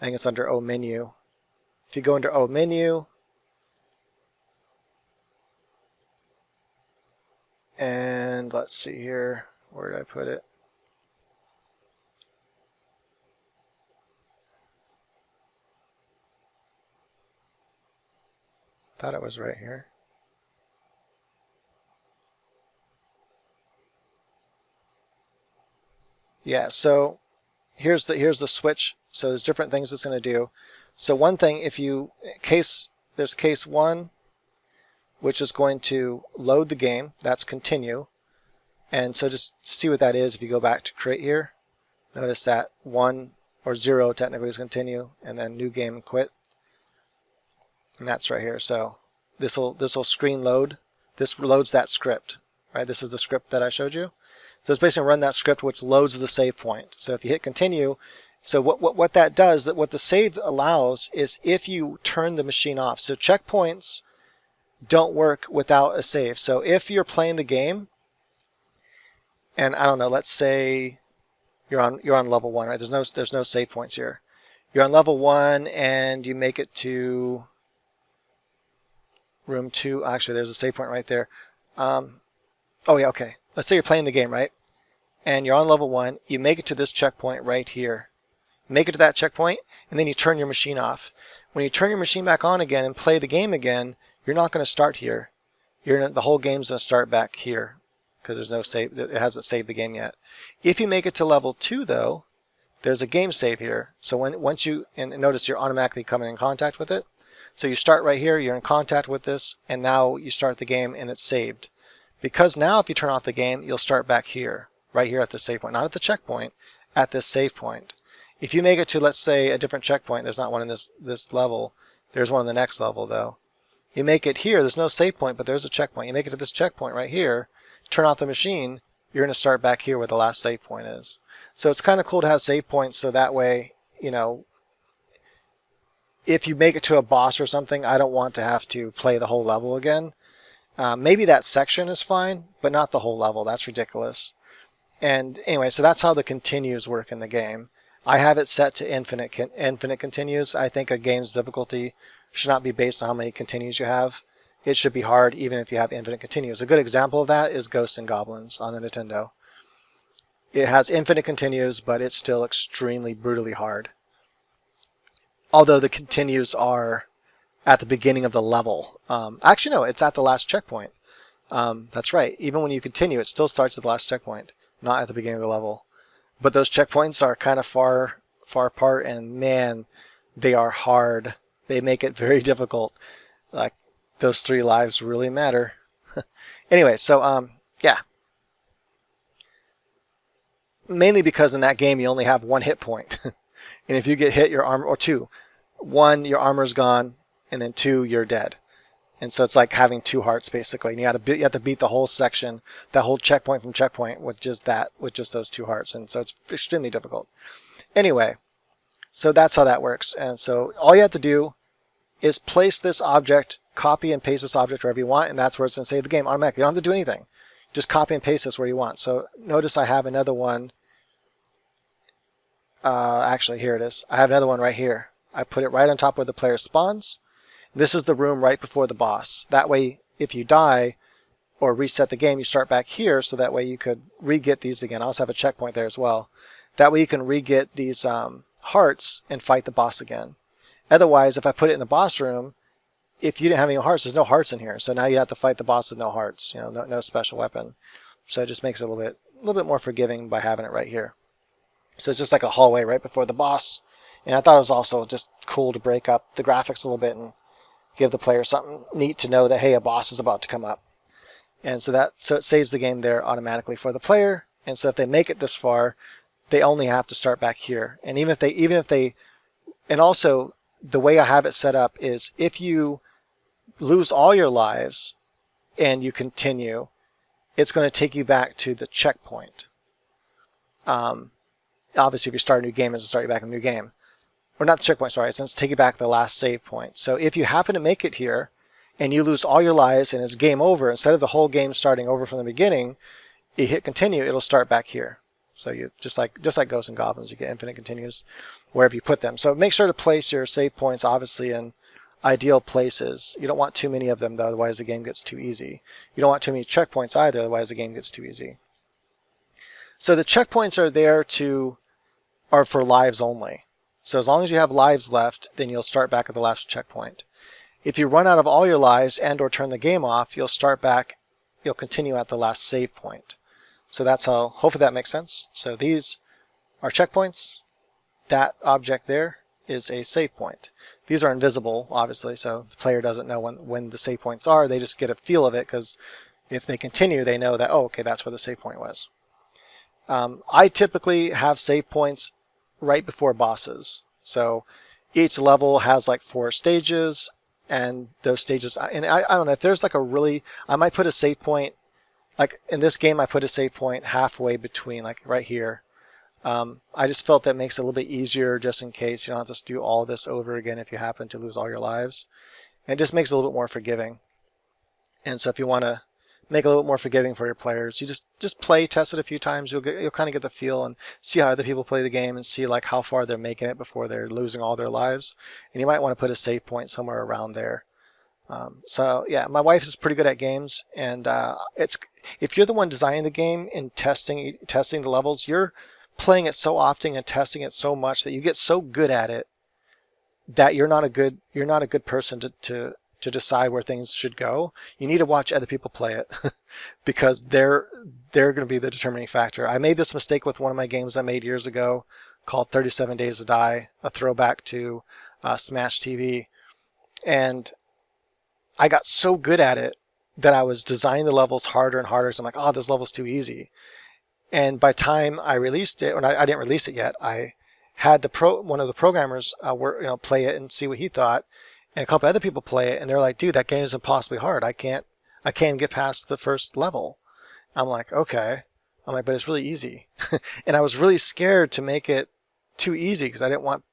think it's under O menu. If you go under O menu, and let's see here, where did I put it? Thought it was right here. Yeah, so here's the switch. So there's different things it's going to do. So one thing, there's case 1, which is going to load the game. That's continue. And so just to see what that is, if you go back to create here, notice that 1 or 0 technically is continue, and then new game and quit. And that's right here. So this will screen load. This loads that script, right? This is the script that I showed you. So it's basically run that script which loads the save point. So if you hit continue, so what that does, that what the save allows is if you turn the machine off. So checkpoints don't work without a save. So if you're playing the game, and I don't know, let's say you're on level 1, right? There's no save points here. You're on level 1 and you make it to room 2. Actually, there's a save point right there. Oh yeah, okay. Let's say you're playing the game, right? And you're on level 1. You make it to this checkpoint right here. Make it to that checkpoint, and then you turn your machine off. When you turn your machine back on again and play the game again, you're not going to start here. The whole game's going to start back here because there's no save. It hasn't saved the game yet. If you make it to level 2, though, there's a game save here. So once you notice you're automatically coming in contact with it. So you start right here. You're in contact with this, and now you start the game, and it's saved. Because now if you turn off the game, you'll start back here, right here at the save point, not at the checkpoint, at this save point. If you make it to, let's say, a different checkpoint, there's not one in this level. There's one in the next level, though. You make it here, there's no save point, but there's a checkpoint. You make it to this checkpoint right here, turn off the machine, you're going to start back here where the last save point is. So it's kind of cool to have save points, so that way, you know, if you make it to a boss or something, I don't want to have to play the whole level again. Maybe that section is fine, but not the whole level. That's ridiculous. And anyway, so that's how the continues work in the game. I have it set to infinite continues. I think a game's difficulty should not be based on how many continues you have. It should be hard even if you have infinite continues. A good example of that is Ghosts and Goblins on the Nintendo. It has infinite continues, but it's still extremely brutally hard. Although the continues are at the beginning of the level. Actually, no, it's at the last checkpoint. That's right. Even when you continue, it still starts at the last checkpoint, not at the beginning of the level. But those checkpoints are kind of far apart, and man, they are hard. They make it very difficult. Like, those 3 lives really matter. Anyway, so yeah. Mainly because in that game you only have 1 hit point. And if you get hit, your armor, or 2. 1, your armor's gone, and then 2, you're dead. And so it's like having 2 hearts basically. And you have to beat the whole section, that whole checkpoint from checkpoint with just those 2 hearts. And so it's extremely difficult. Anyway, so that's how that works. And so all you have to do is place this object copy and paste this object wherever you want, and that's where it's going to save the game automatically. You don't have to do anything. Just copy and paste this where you want. So notice I have another one. Actually, here it is. I have another one right here. I put it right on top where the player spawns. This is the room right before the boss. That way, if you die or reset the game, you start back here, so that way you could re-get these again. I also have a checkpoint there as well. That way you can re-get these hearts and fight the boss again. Otherwise, if I put it in the boss room, if you didn't have any hearts, there's no hearts in here. So now you have to fight the boss with no hearts, no special weapon. So it just makes it a little bit more forgiving by having it right here. So it's just like a hallway right before the boss. And I thought it was also just cool to break up the graphics a little bit and give the player something neat to know that, hey, a boss is about to come up. And so it saves the game there automatically for the player. And so if they make it this far, they only have to start back here. And even if they, and also the way I have it set up is if you lose all your lives and you continue, it's going to take you back to the checkpoint. Obviously, if you start a new game, it's going to start you back in the new game. Or not the checkpoint, sorry, it's going to take you back to the last save point. So if you happen to make it here and you lose all your lives and it's game over, instead of the whole game starting over from the beginning, you hit continue, it'll start back here. So you just like Ghosts and Goblins, you get infinite continues wherever you put them. So make sure to place your save points obviously in ideal places. You don't want too many of them though, otherwise the game gets too easy. You don't want too many checkpoints either, otherwise the game gets too easy. So the checkpoints are for lives only. So as long as you have lives left, then you'll start back at the last checkpoint. If you run out of all your lives and or turn the game off, you'll continue at the last save point. So that's how, hopefully that makes sense. So these are checkpoints. That object there is a save point. These are invisible, obviously, so the player doesn't know when the save points are. They just get a feel of it, because if they continue, they know that, oh, okay, that's where the save point was. I typically have save points right before bosses. So each level has like 4 stages, and those stages, and I don't know, if there's like I might put a save point, like in this game I put a save point halfway between, like right here. I just felt that makes it a little bit easier, just in case you don't have to do all this over again if you happen to lose all your lives. And it just makes it a little bit more forgiving. And so if you want to make it a little bit more forgiving for your players, you just play test it a few times. You'll kind of get the feel and see how other people play the game and see like how far they're making it before they're losing all their lives. And you might want to put a save point somewhere around there. So yeah, my wife is pretty good at games, and if you're the one designing the game and testing the levels, you're playing it so often and testing it so much that you get so good at it that you're not a good person to decide where things should go. You need to watch other people play it because they're going to be the determining factor. I made this mistake with one of my games I made years ago called 37 Days to Die, a throwback to Smash TV, and I got so good at it that I was designing the levels harder and harder. So I'm like, oh, this level's too easy. And by the time I released it, or I didn't release it yet, I had one of the programmers play it and see what he thought, and a couple other people play it, and they're like, dude, that game is impossibly hard. I can't get past the first level. I'm like, okay. I'm like, but it's really easy. And I was really scared to make it too easy because I didn't want,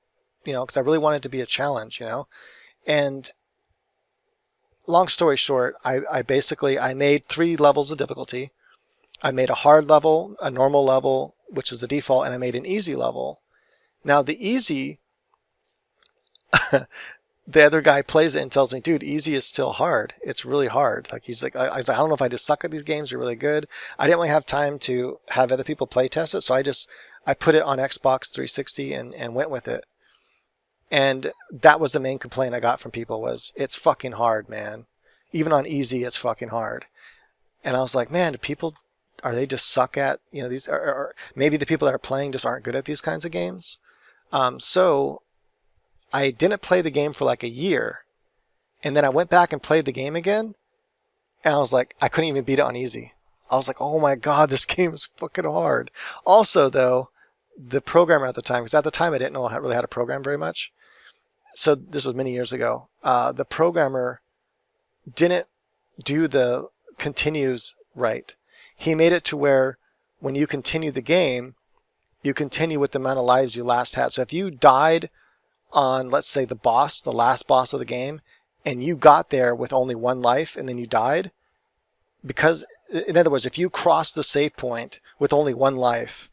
because I really wanted it to be a challenge, And long story short, I basically made 3 levels of difficulty. I made a hard level, a normal level, which is the default, and I made an easy level. Now the easy, the other guy plays it and tells me, dude, easy is still hard. It's really hard. Like he's like, I was like, I don't know if I just suck at these games or really good. I didn't really have time to have other people play test it, so I put it on Xbox 360 and went with it. And that was the main complaint I got from people was, it's fucking hard, man. Even on easy, it's fucking hard. And I was like, man, are they just suck at, these, or maybe the people that are playing just aren't good at these kinds of games. So I didn't play the game for like a year. And then I went back and played the game again. And I was like, I couldn't even beat it on easy. I was like, oh my God, this game is fucking hard. Also, though, the programmer at the time, because at the time I didn't know really how to program very much. So this was many years ago. The programmer didn't do the continues right. He made it to where when you continue the game, you continue with the amount of lives you last had. So if you died on, let's say, the last boss of the game, and you got there with only 1 life and then you died, because, in other words, if you cross the save point with only 1 life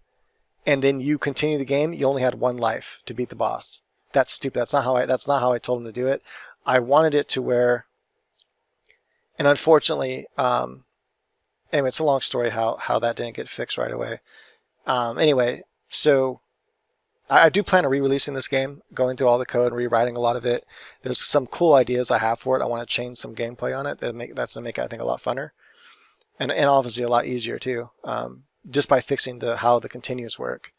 and then you continue the game, you only had 1 life to beat the boss. That's stupid. That's not how I told him to do it. I wanted it to where, and unfortunately, anyway, it's a long story how that didn't get fixed right away. Anyway, so I do plan on re-releasing this game, going through all the code and rewriting a lot of it. There's some cool ideas I have for it. I want to change some gameplay on it. That's going to make it, I think, a lot funner. And obviously a lot easier too, just by fixing how the continues work.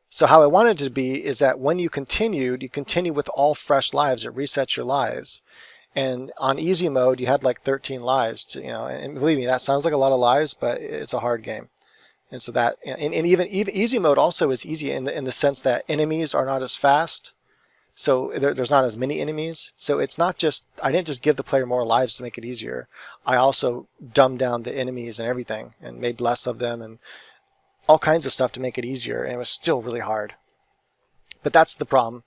So how I wanted it to be is that when you continue with all fresh lives. It resets your lives. And on easy mode, you had like 13 lives. And believe me, that sounds like a lot of lives, but it's a hard game. And so that, and even easy mode also is easy in the sense that enemies are not as fast. So there's not as many enemies. So it's not just, I didn't just give the player more lives to make it easier. I also dumbed down the enemies and everything and made less of them and all kinds of stuff to make it easier. And it was still really hard. But that's the problem.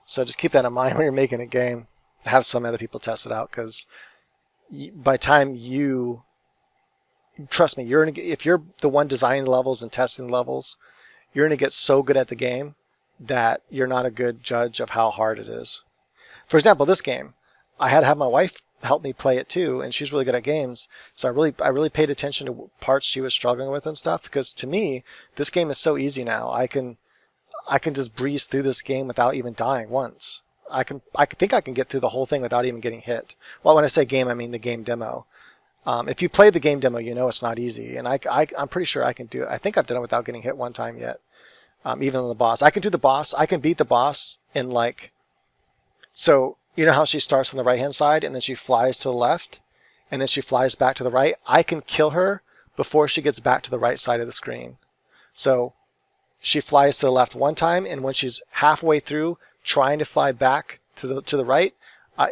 So just keep that in mind when you're making a game. Have some other people test it out, because by the time trust me, if you're the one designing the levels and testing the levels, you're going to get so good at the game that you're not a good judge of how hard it is. For example, this game, I had to have my wife help me play it too, and she's really good at games. So I really paid attention to parts she was struggling with and stuff, because to me, this game is so easy now. I can just breeze through this game without even dying once. I think I can get through the whole thing without even getting hit. Well, when I say game, I mean the game demo. If you played the game demo, you know it's not easy, and I'm pretty sure I can do it. I think I've done it without getting hit one time yet. Even on the boss, I can do the boss. I can beat the boss in like, so you know how she starts on the right hand side and then she flies to the left and then she flies back to the right. I can kill her before she gets back to the right side of the screen. So she flies to the left one time, and when she's halfway through trying to fly back to the right,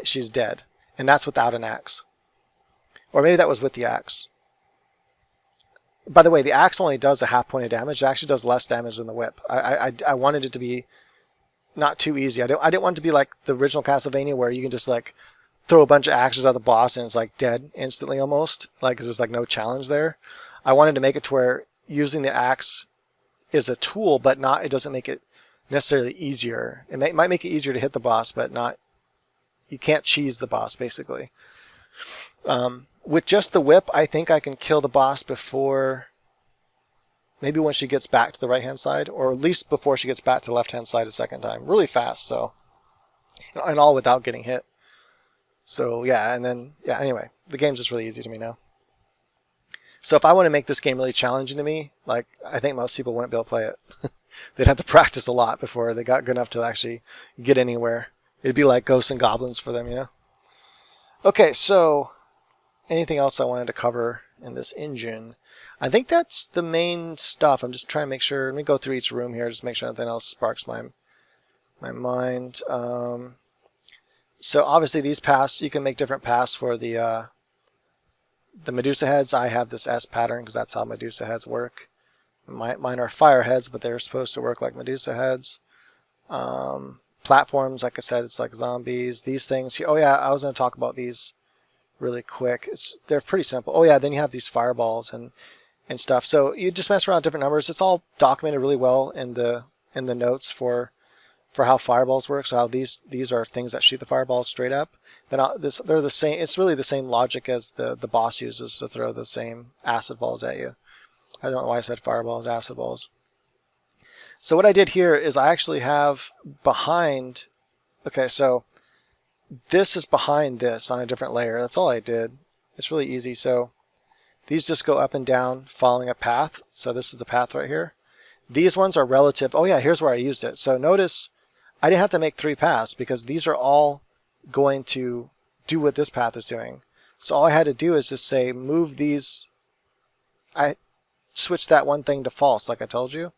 she's dead, and that's without an axe. Or maybe that was with the axe. By the way, the axe only does a half point of damage. It actually does less damage than the whip. I wanted it to be not too easy. I didn't want it to be like the original Castlevania, where you can just like throw a bunch of axes at the boss and it's like dead instantly almost. Like, 'cause there's like no challenge there. I wanted to make it to where using the axe is a tool, but it doesn't make it necessarily easier. It might make it easier to hit the boss, but you can't cheese the boss basically. With just the whip, I think I can kill the boss before, maybe when she gets back to the right hand side, or at least before she gets back to the left hand side a second time. Really fast, so, and all without getting hit. So yeah, and then, yeah, anyway, the game's just really easy to me now. So if I want to make this game really challenging to me, like, I think most people wouldn't be able to play it. They'd have to practice a lot before they got good enough to actually get anywhere. It'd be like Ghosts and Goblins for them, you know? Okay, so anything else I wanted to cover in this engine? I think that's the main stuff. I'm just trying to make sure. Let me go through each room here, just make sure nothing else sparks my mind. So obviously these paths, you can make different paths for the Medusa heads. I have this S pattern because that's how Medusa heads work. Mine are fire heads, but they're supposed to work like Medusa heads. Platforms, like I said, it's like zombies. These things here. Oh yeah, I was going to talk about these really quick. They're pretty simple. Oh yeah, then you have these fireballs and stuff. So you just mess around with different numbers. It's all documented really well in the notes for how fireballs work. So how these are things that shoot the fireballs straight up. Then they're the same. It's really the same logic as the boss uses to throw the same acid balls at you. I don't know why I said fireballs, acid balls. So what I did here is I actually have behind. Okay, so this is behind this on a different layer. That's all I did. It's really easy. So these just go up and down following a path. So this is the path right here. These ones are relative. Oh yeah, here's where I used it. So notice I didn't have to make 3 paths because these are all going to do what this path is doing. So all I had to do is just say move these. I switched that one thing to false, like I told you.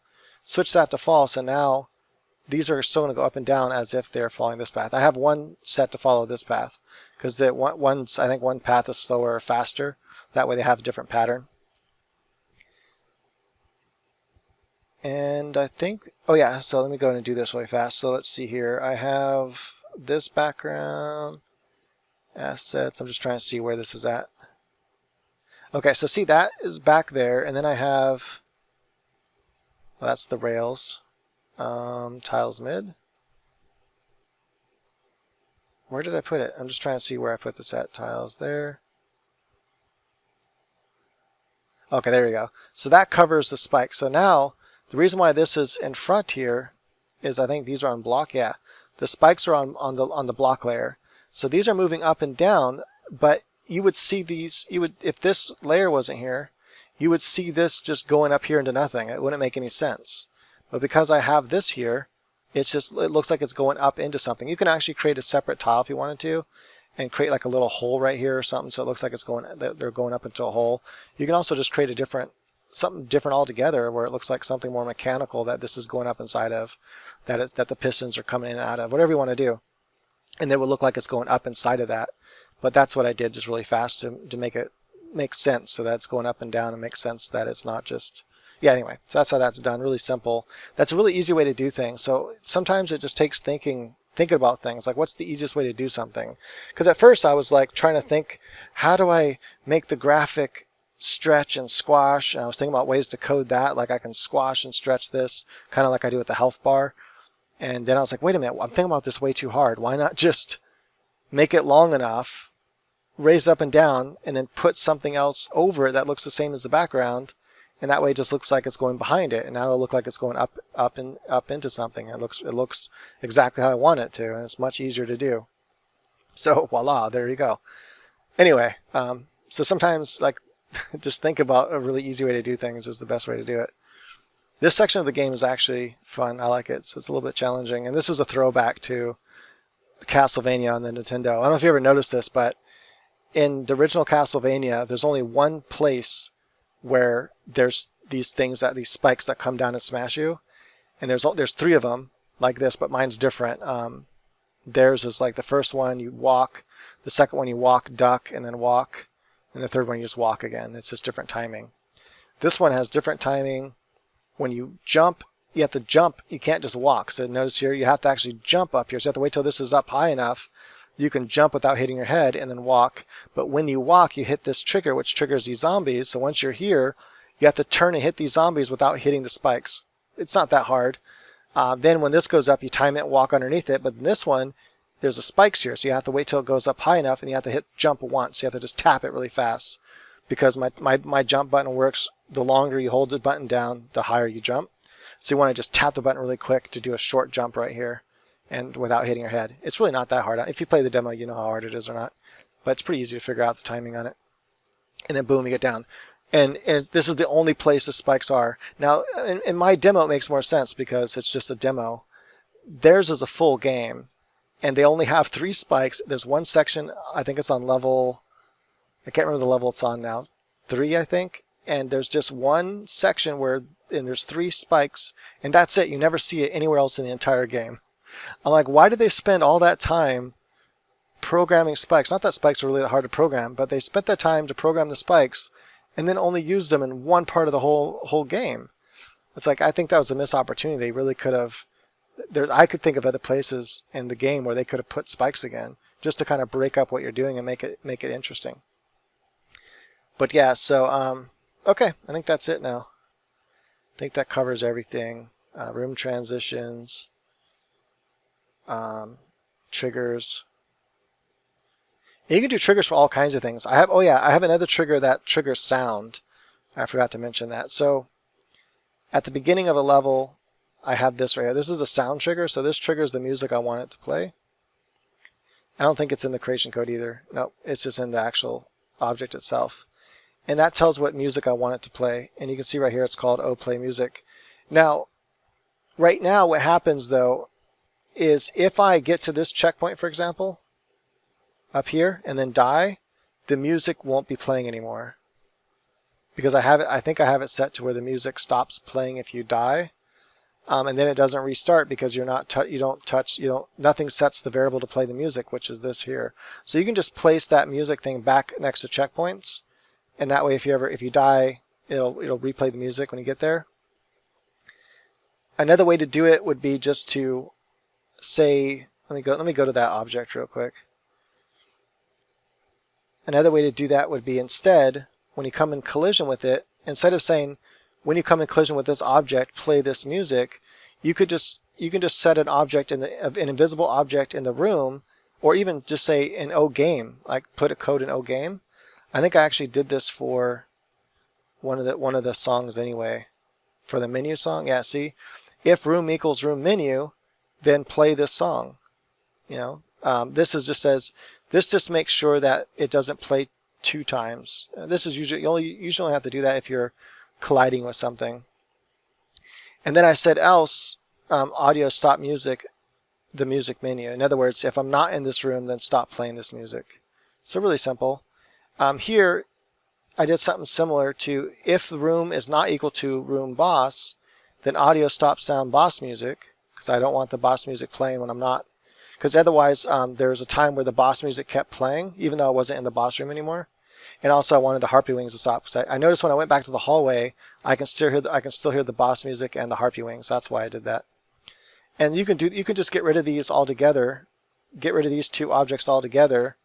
Switch that to false, and now these are still going to go up and down as if they're following this path. I have one set to follow this path because I think one path is slower or faster. That way they have a different pattern. And I think, oh yeah, so let me go ahead and do this really fast. So let's see here. I have this background, assets. I'm just trying to see where this is at. Okay, so see, that is back there, and then I have, well, that's the rails. Tiles mid. Where did I put it? I'm just trying to see where I put this at. Tiles there. Okay, there we go. So that covers the spike. So now, the reason why this is in front here is I think these are on block. Yeah, the spikes are on the block layer. So these are moving up and down, but you would see these, if this layer wasn't here, you would see this just going up here into nothing. It wouldn't make any sense. But because I have this here, it looks like it's going up into something. You can actually create a separate tile if you wanted to, and create like a little hole right here or something, so it looks like they're going up into a hole. You can also just create something different altogether, where it looks like something more mechanical that this is going up inside of, that the pistons are coming in and out of, whatever you want to do, and it will look like it's going up inside of that. But that's what I did just really fast to make it make sense, so that it's going up and down and makes sense that it's not just. Yeah, anyway, so that's how that's done. Really simple. That's a really easy way to do things. So sometimes it just takes thinking about things, like what's the easiest way to do something. Because at first I was like trying to think, how do I make the graphic stretch and squash? And I was thinking about ways to code that, like I can squash and stretch this, kind of like I do with the health bar. And then I was like, wait a minute, I'm thinking about this way too hard. Why not just make it long enough, raise up and down, and then put something else over it that looks the same as the background? And that way it just looks like it's going behind it, and now it'll look like it's going up into something. It looks exactly how I want it to, and it's much easier to do. So voila, there you go. Anyway, so sometimes like just think about a really easy way to do things is the best way to do it. This section of the game is actually fun. I like it. So it's a little bit challenging, and this was a throwback to Castlevania on the Nintendo. I don't know if you ever noticed this, but in the original Castlevania, there's only one place where there's these spikes that come down and smash you, and there's three of them like this, but mine's different. Theirs is like the first one you walk, the second one you walk, duck, and then walk, and the third one you just walk again. It's just different timing. This one has different timing. When you jump, you have to jump. You can't just walk. So notice here you have to actually jump up here. So you have to wait till this is up high enough. You can jump without hitting your head and then walk. But when you walk, you hit this trigger, which triggers these zombies. So once you're here, you have to turn and hit these zombies without hitting the spikes. It's not that hard. Then when this goes up, you time it and walk underneath it. But in this one, there's the spikes here. So you have to wait till it goes up high enough, and you have to hit jump once. You have to just tap it really fast. Because my jump button works, the longer you hold the button down, the higher you jump. So you want to just tap the button really quick to do a short jump right here, and without hitting your head. It's really not that hard. If you play the demo, you know how hard it is or not. But it's pretty easy to figure out the timing on it. And then boom, you get down. And this is the only place the spikes are. Now, in my demo, it makes more sense because it's just a demo. Theirs is a full game, and they only have 3 spikes. There's one section, I think it's on level, I can't remember the level it's on now, 3, I think. And there's just one section where, and there's 3 spikes, and that's it. You never see it anywhere else in the entire game. I'm like, why did they spend all that time programming spikes? Not that spikes are really hard to program, but they spent that time to program the spikes and then only used them in one part of the whole game. It's like, I think that was a missed opportunity. They really could have, I could think of other places in the game where they could have put spikes again, just to kind of break up what you're doing and make it interesting. But yeah, so okay, I think that's it now. I think that covers everything. Room transitions, triggers. And you can do triggers for all kinds of things. I have another trigger that triggers sound. I forgot to mention that. So at the beginning of a level, I have this right here. This is a sound trigger, so this triggers the music I want it to play. I don't think it's in the creation code either. No, it's just in the actual object itself. And that tells what music I want it to play. And you can see right here it's called O Play Music. Now, right now what happens though is if I get to this checkpoint, for example, up here, and then die, the music won't be playing anymore. Because I think I have it set to where the music stops playing if you die. And then it doesn't restart because nothing sets the variable to play the music, which is this here. So you can just place that music thing back next to checkpoints, and that way if you die, it'll replay the music when you get there. Another way to do it would be just to say, let me go to that object real quick. another way to do that would be instead, when you come in collision with it, instead of saying, when you come in collision with this object, play this music, you can just set an object an invisible object in the room, or even just say in O game, like put a code in O game. I think I actually did this for one of the songs anyway, for the menu song. Yeah, see, if room equals room menu, then play this song. This just makes sure that it doesn't play 2 times. This is usually you usually have to do that if you're colliding with something. And then I said else audio stop music, the music menu. In other words, if I'm not in this room, then stop playing this music. So really simple. Here I did something similar to if the room is not equal to room boss, then audio stop sound boss music, because I don't want the boss music playing when I'm not. Because otherwise there was a time where the boss music kept playing, even though I wasn't in the boss room anymore. And also I wanted the harpy wings to stop, because I noticed when I went back to the hallway, I can still hear the boss music and the harpy wings. That's why I did that. And you can just get rid of these altogether, get rid of these 2 objects altogether,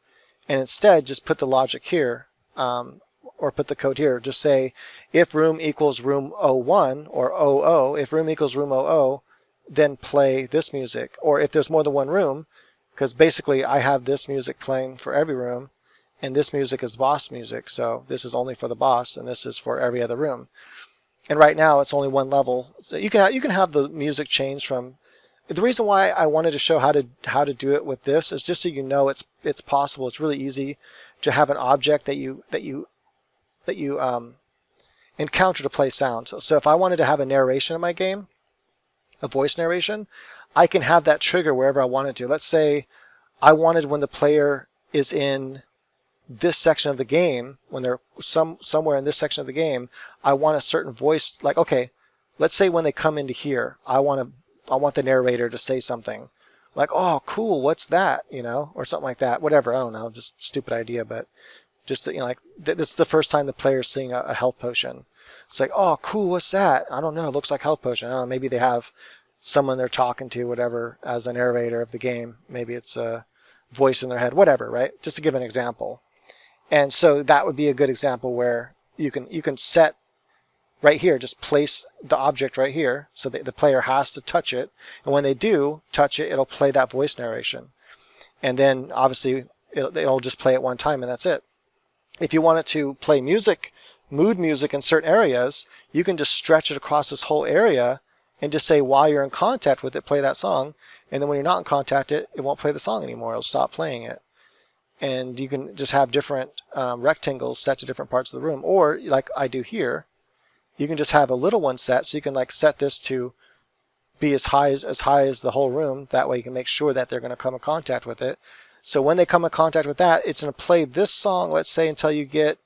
and instead just put the logic here, or put the code here. Just say if room equals room 01 or 00, if room equals room 00, then play this music. Or if there's more than one room, because basically I have this music playing for every room, and this music is boss music, so this is only for the boss, and this is for every other room. And right now it's only 1 level. So you can have the music change from. The reason why I wanted to show how to do it with this is just so you know it's possible. It's really easy to have an object that you encounter to play sound. So if I wanted to have a narration in my game, a voice narration, I can have that trigger wherever I wanted to. Let's say I wanted when the player is in this section of the game, when they're somewhere in this section of the game, I want a certain voice. Like, okay, let's say when they come into here, I want the narrator to say something like, "Oh, cool, what's that?" Or something like that. Whatever, I don't know, just stupid idea, but just like this is the first time the player's seeing a health potion. It's like, "Oh, cool, what's that?" I don't know, it looks like health potion. I don't know, maybe they have someone they're talking to, whatever, as a narrator of the game. Maybe it's a voice in their head, whatever, right? Just to give an example. And so that would be a good example where you can set right here, just place the object right here so that the player has to touch it. And when they do touch it, it'll play that voice narration. And then obviously it'll just play it 1 time and that's it. If you want it to play music, mood music in certain areas, you can just stretch it across this whole area and just say while you're in contact with it, play that song. And then when you're not in contact, it won't play the song anymore. It'll stop playing it. And you can just have different rectangles set to different parts of the room. Or like I do here, you can just have a little one set, so you can like set this to be as high as the whole room. That way you can make sure that they're going to come in contact with it. So when they come in contact with that, it's going to play this song, let's say, until you get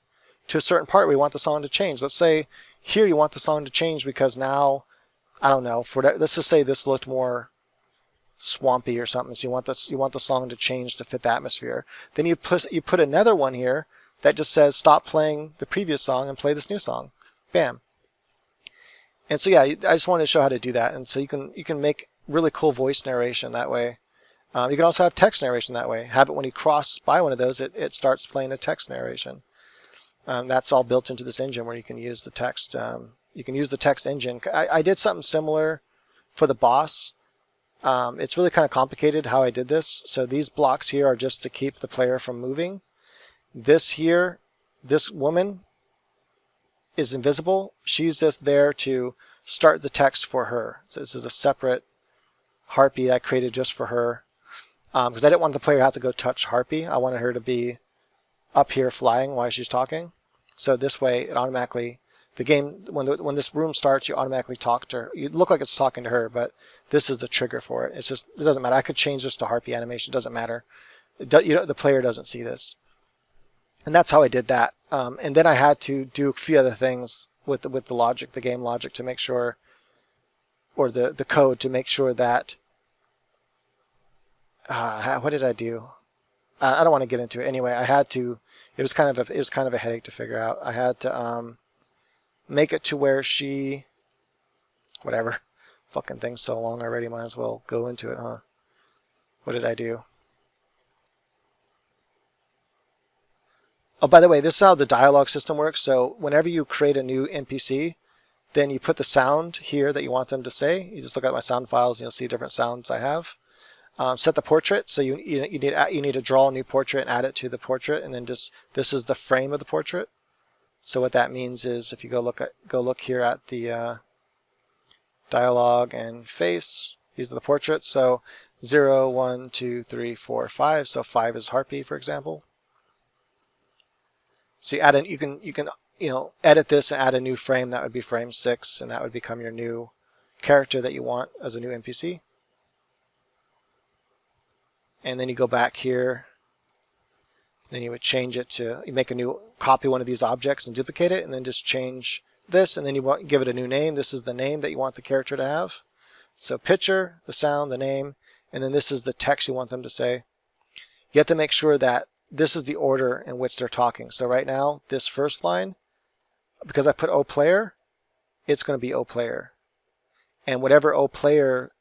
to a certain part where you want the song to change. Let's say here you want the song to change because now, I don't know, let's just say this looked more swampy or something. So you want the song to change to fit the atmosphere. Then you put another one here that just says stop playing the previous song and play this new song. Bam. And so yeah, I just wanted to show how to do that. And so you can make really cool voice narration that way. You can also have text narration that way. Have it when you cross by one of those, it starts playing a text narration. That's all built into this engine where you can use the text. You can use the text engine. I did something similar for the boss. It's really kind of complicated how I did this. So these blocks here are just to keep the player from moving. This here, this woman is invisible. She's just there to start the text for her. So this is a separate harpy I created just for her. Because I didn't want the player to have to go touch harpy. I wanted her to be up here flying while she's talking. So this way it automatically, the game, when this room starts, you automatically talk to her. You look like it's talking to her, but this is the trigger for it. It's just, it doesn't matter. I could change this to harpy animation. It doesn't matter. The player doesn't see this. And that's how I did that. And then I had to do a few other things with the logic, the game logic, to make sure, or the code to make sure that, what did I do? I don't want to get into it. Anyway, I had to, it was kind of a headache to figure out. I had to make it to where she, whatever, fucking thing's so long already, might as well go into it, huh? What did I do? Oh, by the way, this is how the dialogue system works. So whenever you create a new NPC, then you put the sound here that you want them to say. You just look at my sound files and you'll see different sounds I have. Set the portrait. So you need to draw a new portrait and add it to the portrait, and then just this is the frame of the portrait. So what that means is if you go look here at the dialogue and face, these are the portraits. So 0, 1, 2, 3, 4, 5. So 5 is Harpy, for example. So you add you can edit this and add a new frame. That would be frame 6, and that would become your new character that you want as a new NPC. And then you go back here, then you would change it to, you make a new copy one of these objects and duplicate it, and then just change this, and then you want give it a new name. This is the name that you want the character to have. So picture, the sound, the name, and then this is the text you want them to say. You have to make sure that this is the order in which they're talking. So right now, this first line, because I put O player, it's going to be O player. And whatever O player,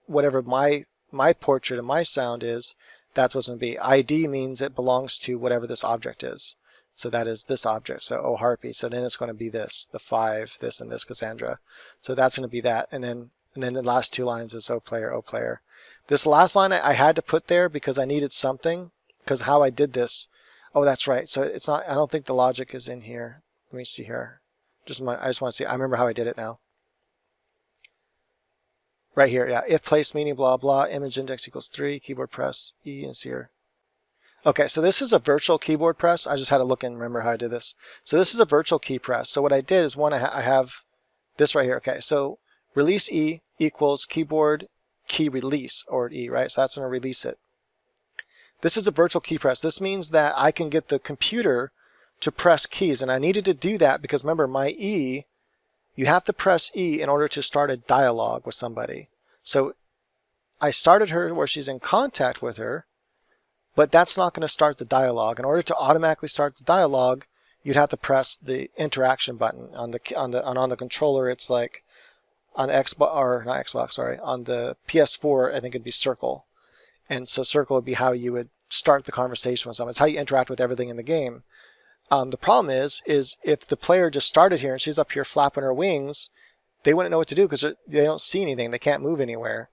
whatever my portrait and my sound is, that's what's going to be. ID means it belongs to whatever this object is. So that is this object, so O Harpy. So then it's going to be this, the 5, this, and this Cassandra. So that's going to be that. And then the last 2 lines is O player, O player. This last line I had to put there because I needed something, because how I did this. Oh, that's right. So it's not, I don't think the logic is in here. Let me see here. I just want to see. I remember how I did it now. Right here, yeah. If place meaning blah blah, image index equals 3, keyboard press E is here. Okay, so this is a virtual keyboard press. I just had to look and remember how I did this. So this is a virtual key press. So what I did is I have this right here. Okay, so release E equals keyboard key release, or E, right? So that's going to release it. This is a virtual key press. This means that I can get the computer to press keys, and I needed to do that because remember my E, you have to press E in order to start a dialogue with somebody. So I started her where she's in contact with her, but that's not going to start the dialogue. In order to automatically start the dialogue, you'd have to press the interaction button on the controller. It's like on Xbox, or not Xbox, sorry, on the PS4, I think it'd be circle. And so circle would be how you would start the conversation with someone. It's how you interact with everything in the game. The problem is if the player just started here and she's up here flapping her wings, they wouldn't know what to do because they don't see anything. They can't move anywhere.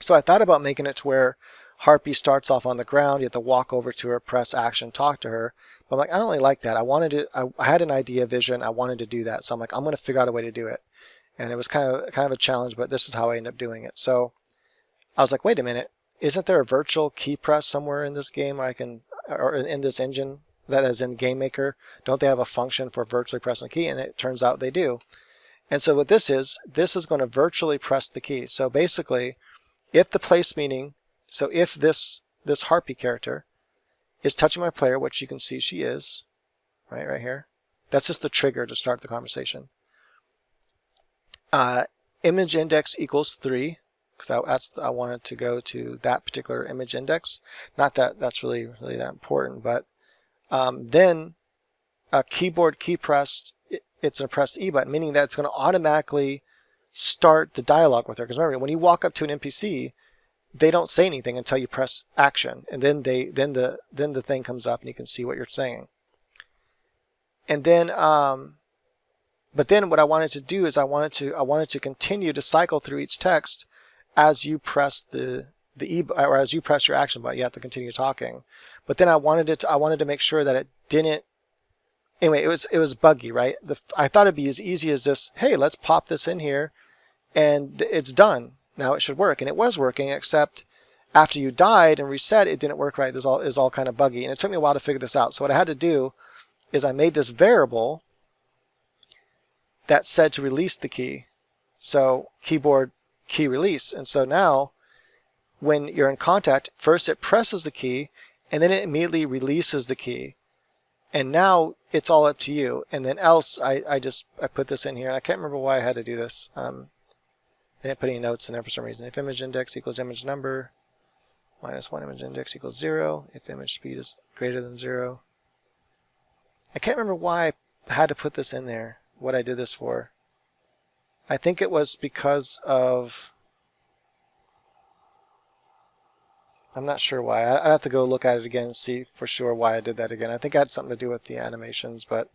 So I thought about making it to where Harpy starts off on the ground. You have to walk over to her, press action, talk to her. But I'm like, I don't really like that. I had an idea, vision. I wanted to do that. So I'm like, I'm going to figure out a way to do it. And it was kind of a challenge, but this is how I ended up doing it. So I was like, wait a minute. Isn't there a virtual key press somewhere in this game or in this engine? That is in Gamemaker, don't they have a function for virtually pressing a key? And it turns out they do. And so what this is going to virtually press the key. So basically, if the place meaning, so if this Harpy character is touching my player, which you can see she is, right here, that's just the trigger to start the conversation. Image index equals 3, because I wanted to go to that particular image index. Not that that's really that important, but then a keyboard key pressed, it's a press E button, meaning that it's going to automatically start the dialogue with her. Because remember, when you walk up to an NPC, they don't say anything until you press action, and then the thing comes up and you can see what you're saying. And then, but then what I wanted to do is I wanted to continue to cycle through each text as you press the E, or as you press your action button. You have to continue talking. But then I wanted to make sure that it didn't. Anyway, it was buggy, right? I thought it'd be as easy as this. Hey, let's pop this in here, and it's done. Now it should work, and it was working. Except after you died and reset, it didn't work right. It was all kind of buggy, and it took me a while to figure this out. So what I had to do is I made this variable that said to release the key. So keyboard key release, and so now when you're in contact, first it presses the key, and then it immediately releases the key. And now it's all up to you. And then else, I put this in here. I can't remember why I had to do this. I didn't put any notes in there for some reason. If image index equals image number, -1 image index equals 0. If image speed is greater than 0. I can't remember why I had to put this in there, what I did this for. I think it was because of... I'm not sure why. I'd have to go look at it again and see for sure why I did that again. I think it had something to do with the animations, but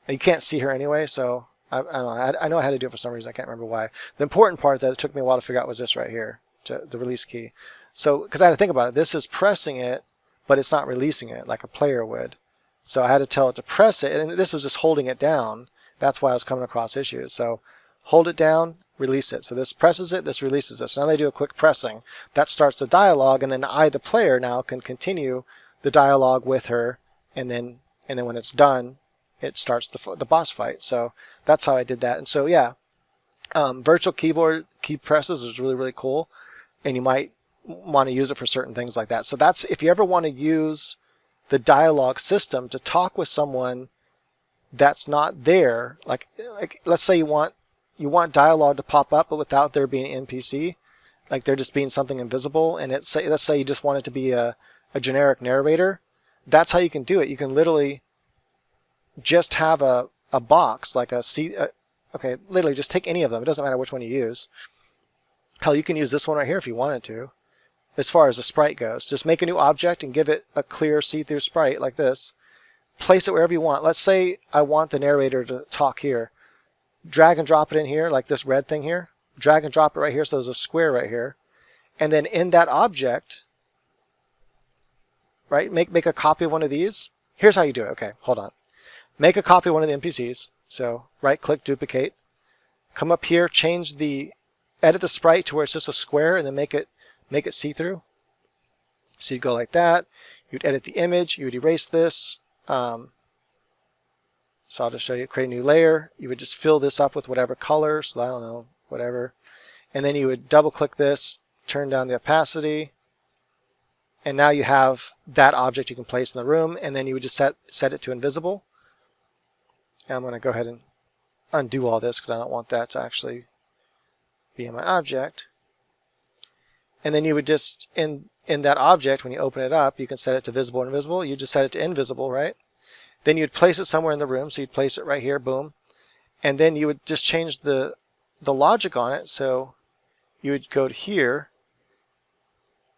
you can't see her anyway, so I don't know. I know I had to do it for some reason. I can't remember why. The important part that it took me a while to figure out was this right here, the release key. So, because I had to think about it, this is pressing it, but it's not releasing it like a player would. So I had to tell it to press it, and this was just holding it down. That's why I was coming across issues. So hold it down, release it. So this presses it, this releases it. So now they do a quick pressing. That starts the dialogue, and then I, the player, now can continue the dialogue with her, and then when it's done, it starts the boss fight. So that's how I did that. And so yeah, virtual keyboard key presses is really, really cool, and you might want to use it for certain things like that. So that's if you ever want to use the dialogue system to talk with someone that's not there, like let's say you want dialogue to pop up but without there being an NPC, like there just being something invisible, and let's say you just want it to be a generic narrator. That's how you can do it. You can literally just have a box, like okay, literally just take any of them. It doesn't matter which one you use. Hell, you can use this one right here if you wanted to. As far as the sprite goes, just make a new object and give it a clear see-through sprite like this. Place it wherever you want. Let's say I want the narrator to talk here. Drag and drop it in here, like this red thing here. Drag and drop it right here, so there's a square right here. And then in that object, right, make a copy of one of these. Here's how you do it. Okay, hold on. Make a copy of one of the NPCs. So right-click, duplicate. Come up here, edit the sprite to where it's just a square, and then make it see-through. So you go like that. You'd edit the image. You would erase this. So I'll just show you, create a new layer. You would just fill this up with whatever color. So I don't know, whatever. And then you would double-click this, turn down the opacity, and now you have that object you can place in the room. And then you would just set it to invisible. And I'm going to go ahead and undo all this because I don't want that to actually be in my object. And then you would just, in that object, when you open it up, you can set it to visible and invisible. You just set it to invisible, right? Then you'd place it somewhere in the room. So you'd place it right here, boom. And then you would just change the logic on it. So you would go to here.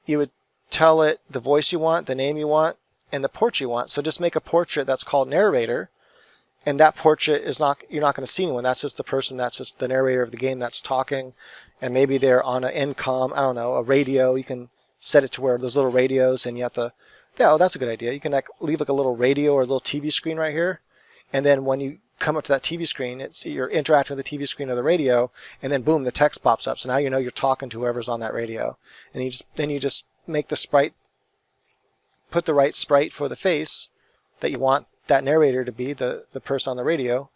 You would tell it the voice you want, the name you want, and the portrait you want. So just make a portrait that's called narrator. And that portrait is you're not going to see anyone. That's just the person, that's just the narrator of the game that's talking. And maybe they're on an intercom, I don't know, a radio. You can set it to where there's little radios, and you have to, yeah, oh, that's a good idea. You can leave like a little radio or a little TV screen right here. And then when you come up to that TV screen, you're interacting with the TV screen or the radio, and then boom, the text pops up. So now you know you're talking to whoever's on that radio. And then you just make the sprite, put the right sprite for the face that you want that narrator to be, the person on the radio,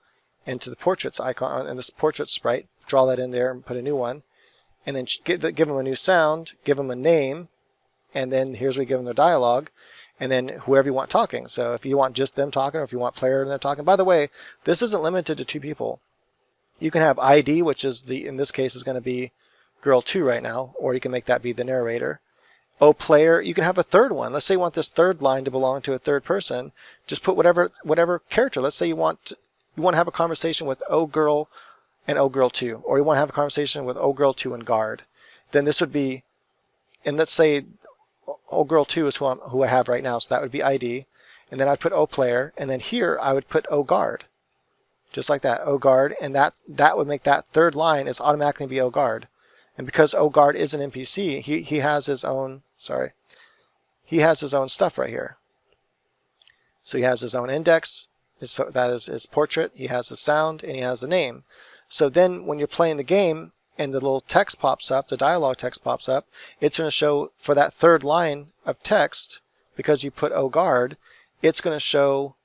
into the portraits icon and this portrait sprite. Draw that in there and put a new one. And then give them a new sound, give them a name, and then here's where you give them their dialogue, and then whoever you want talking. So if you want just them talking, or if you want player and them talking. By the way, this isn't limited to 2 people. You can have ID, which is in this case is going to be girl 2 right now, or you can make that be the narrator. O player, you can have a third one. Let's say you want this third line to belong to a third person. Just put whatever character. Let's say you want to have a conversation with O girl and O girl 2, or you want to have a conversation with O girl 2 and guard. Then this would be, and let's say O girl 2 is who I have right now, so that would be ID. And then I'd put O player, and then here I would put O guard, just like that, O guard, and that would make that third line is automatically be O guard. And because O guard is an NPC, he has his own. Sorry, he has his own stuff right here. So he has his own index, so that is his portrait, he has his sound, and he has the name. So then when you're playing the game and the little text pops up, the dialogue text pops up, it's going to show for that third line of text, because you put O guard, it's going to show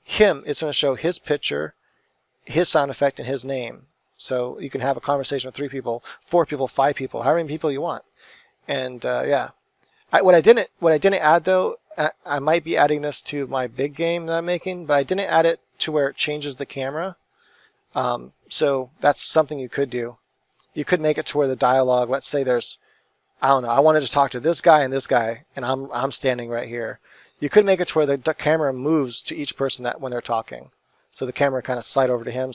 him, it's going to show his picture, his sound effect, and his name. So you can have a conversation with 3 people, 4 people, 5 people, however many people you want. And yeah, what I didn't add though, I might be adding this to my big game that I'm making, but I didn't add it to where it changes the camera. So that's something you could do. You could make it to where the dialogue, let's say there's, I don't know, I wanted to talk to this guy, and I'm standing right here. You could make it to where the camera moves to each person that when they're talking. So the camera kind of slide over to him,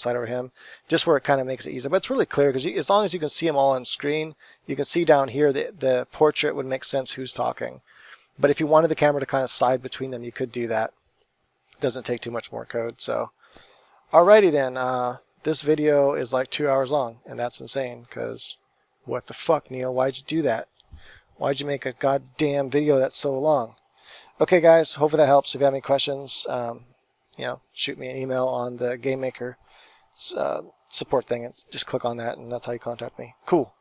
just where it kind of makes it easier. But it's really clear because as long as you can see them all on screen, you can see down here the portrait would make sense who's talking. But if you wanted the camera to kind of slide between them, you could do that. It doesn't take too much more code. So, alrighty then. This video is like 2 hours long, and that's insane because what the fuck, Neil? Why'd you do that? Why'd you make a goddamn video that's so long? Okay, guys. Hopefully that helps. If you have any questions, shoot me an email on the Gamemaker support thing. And just click on that, and that's how you contact me. Cool.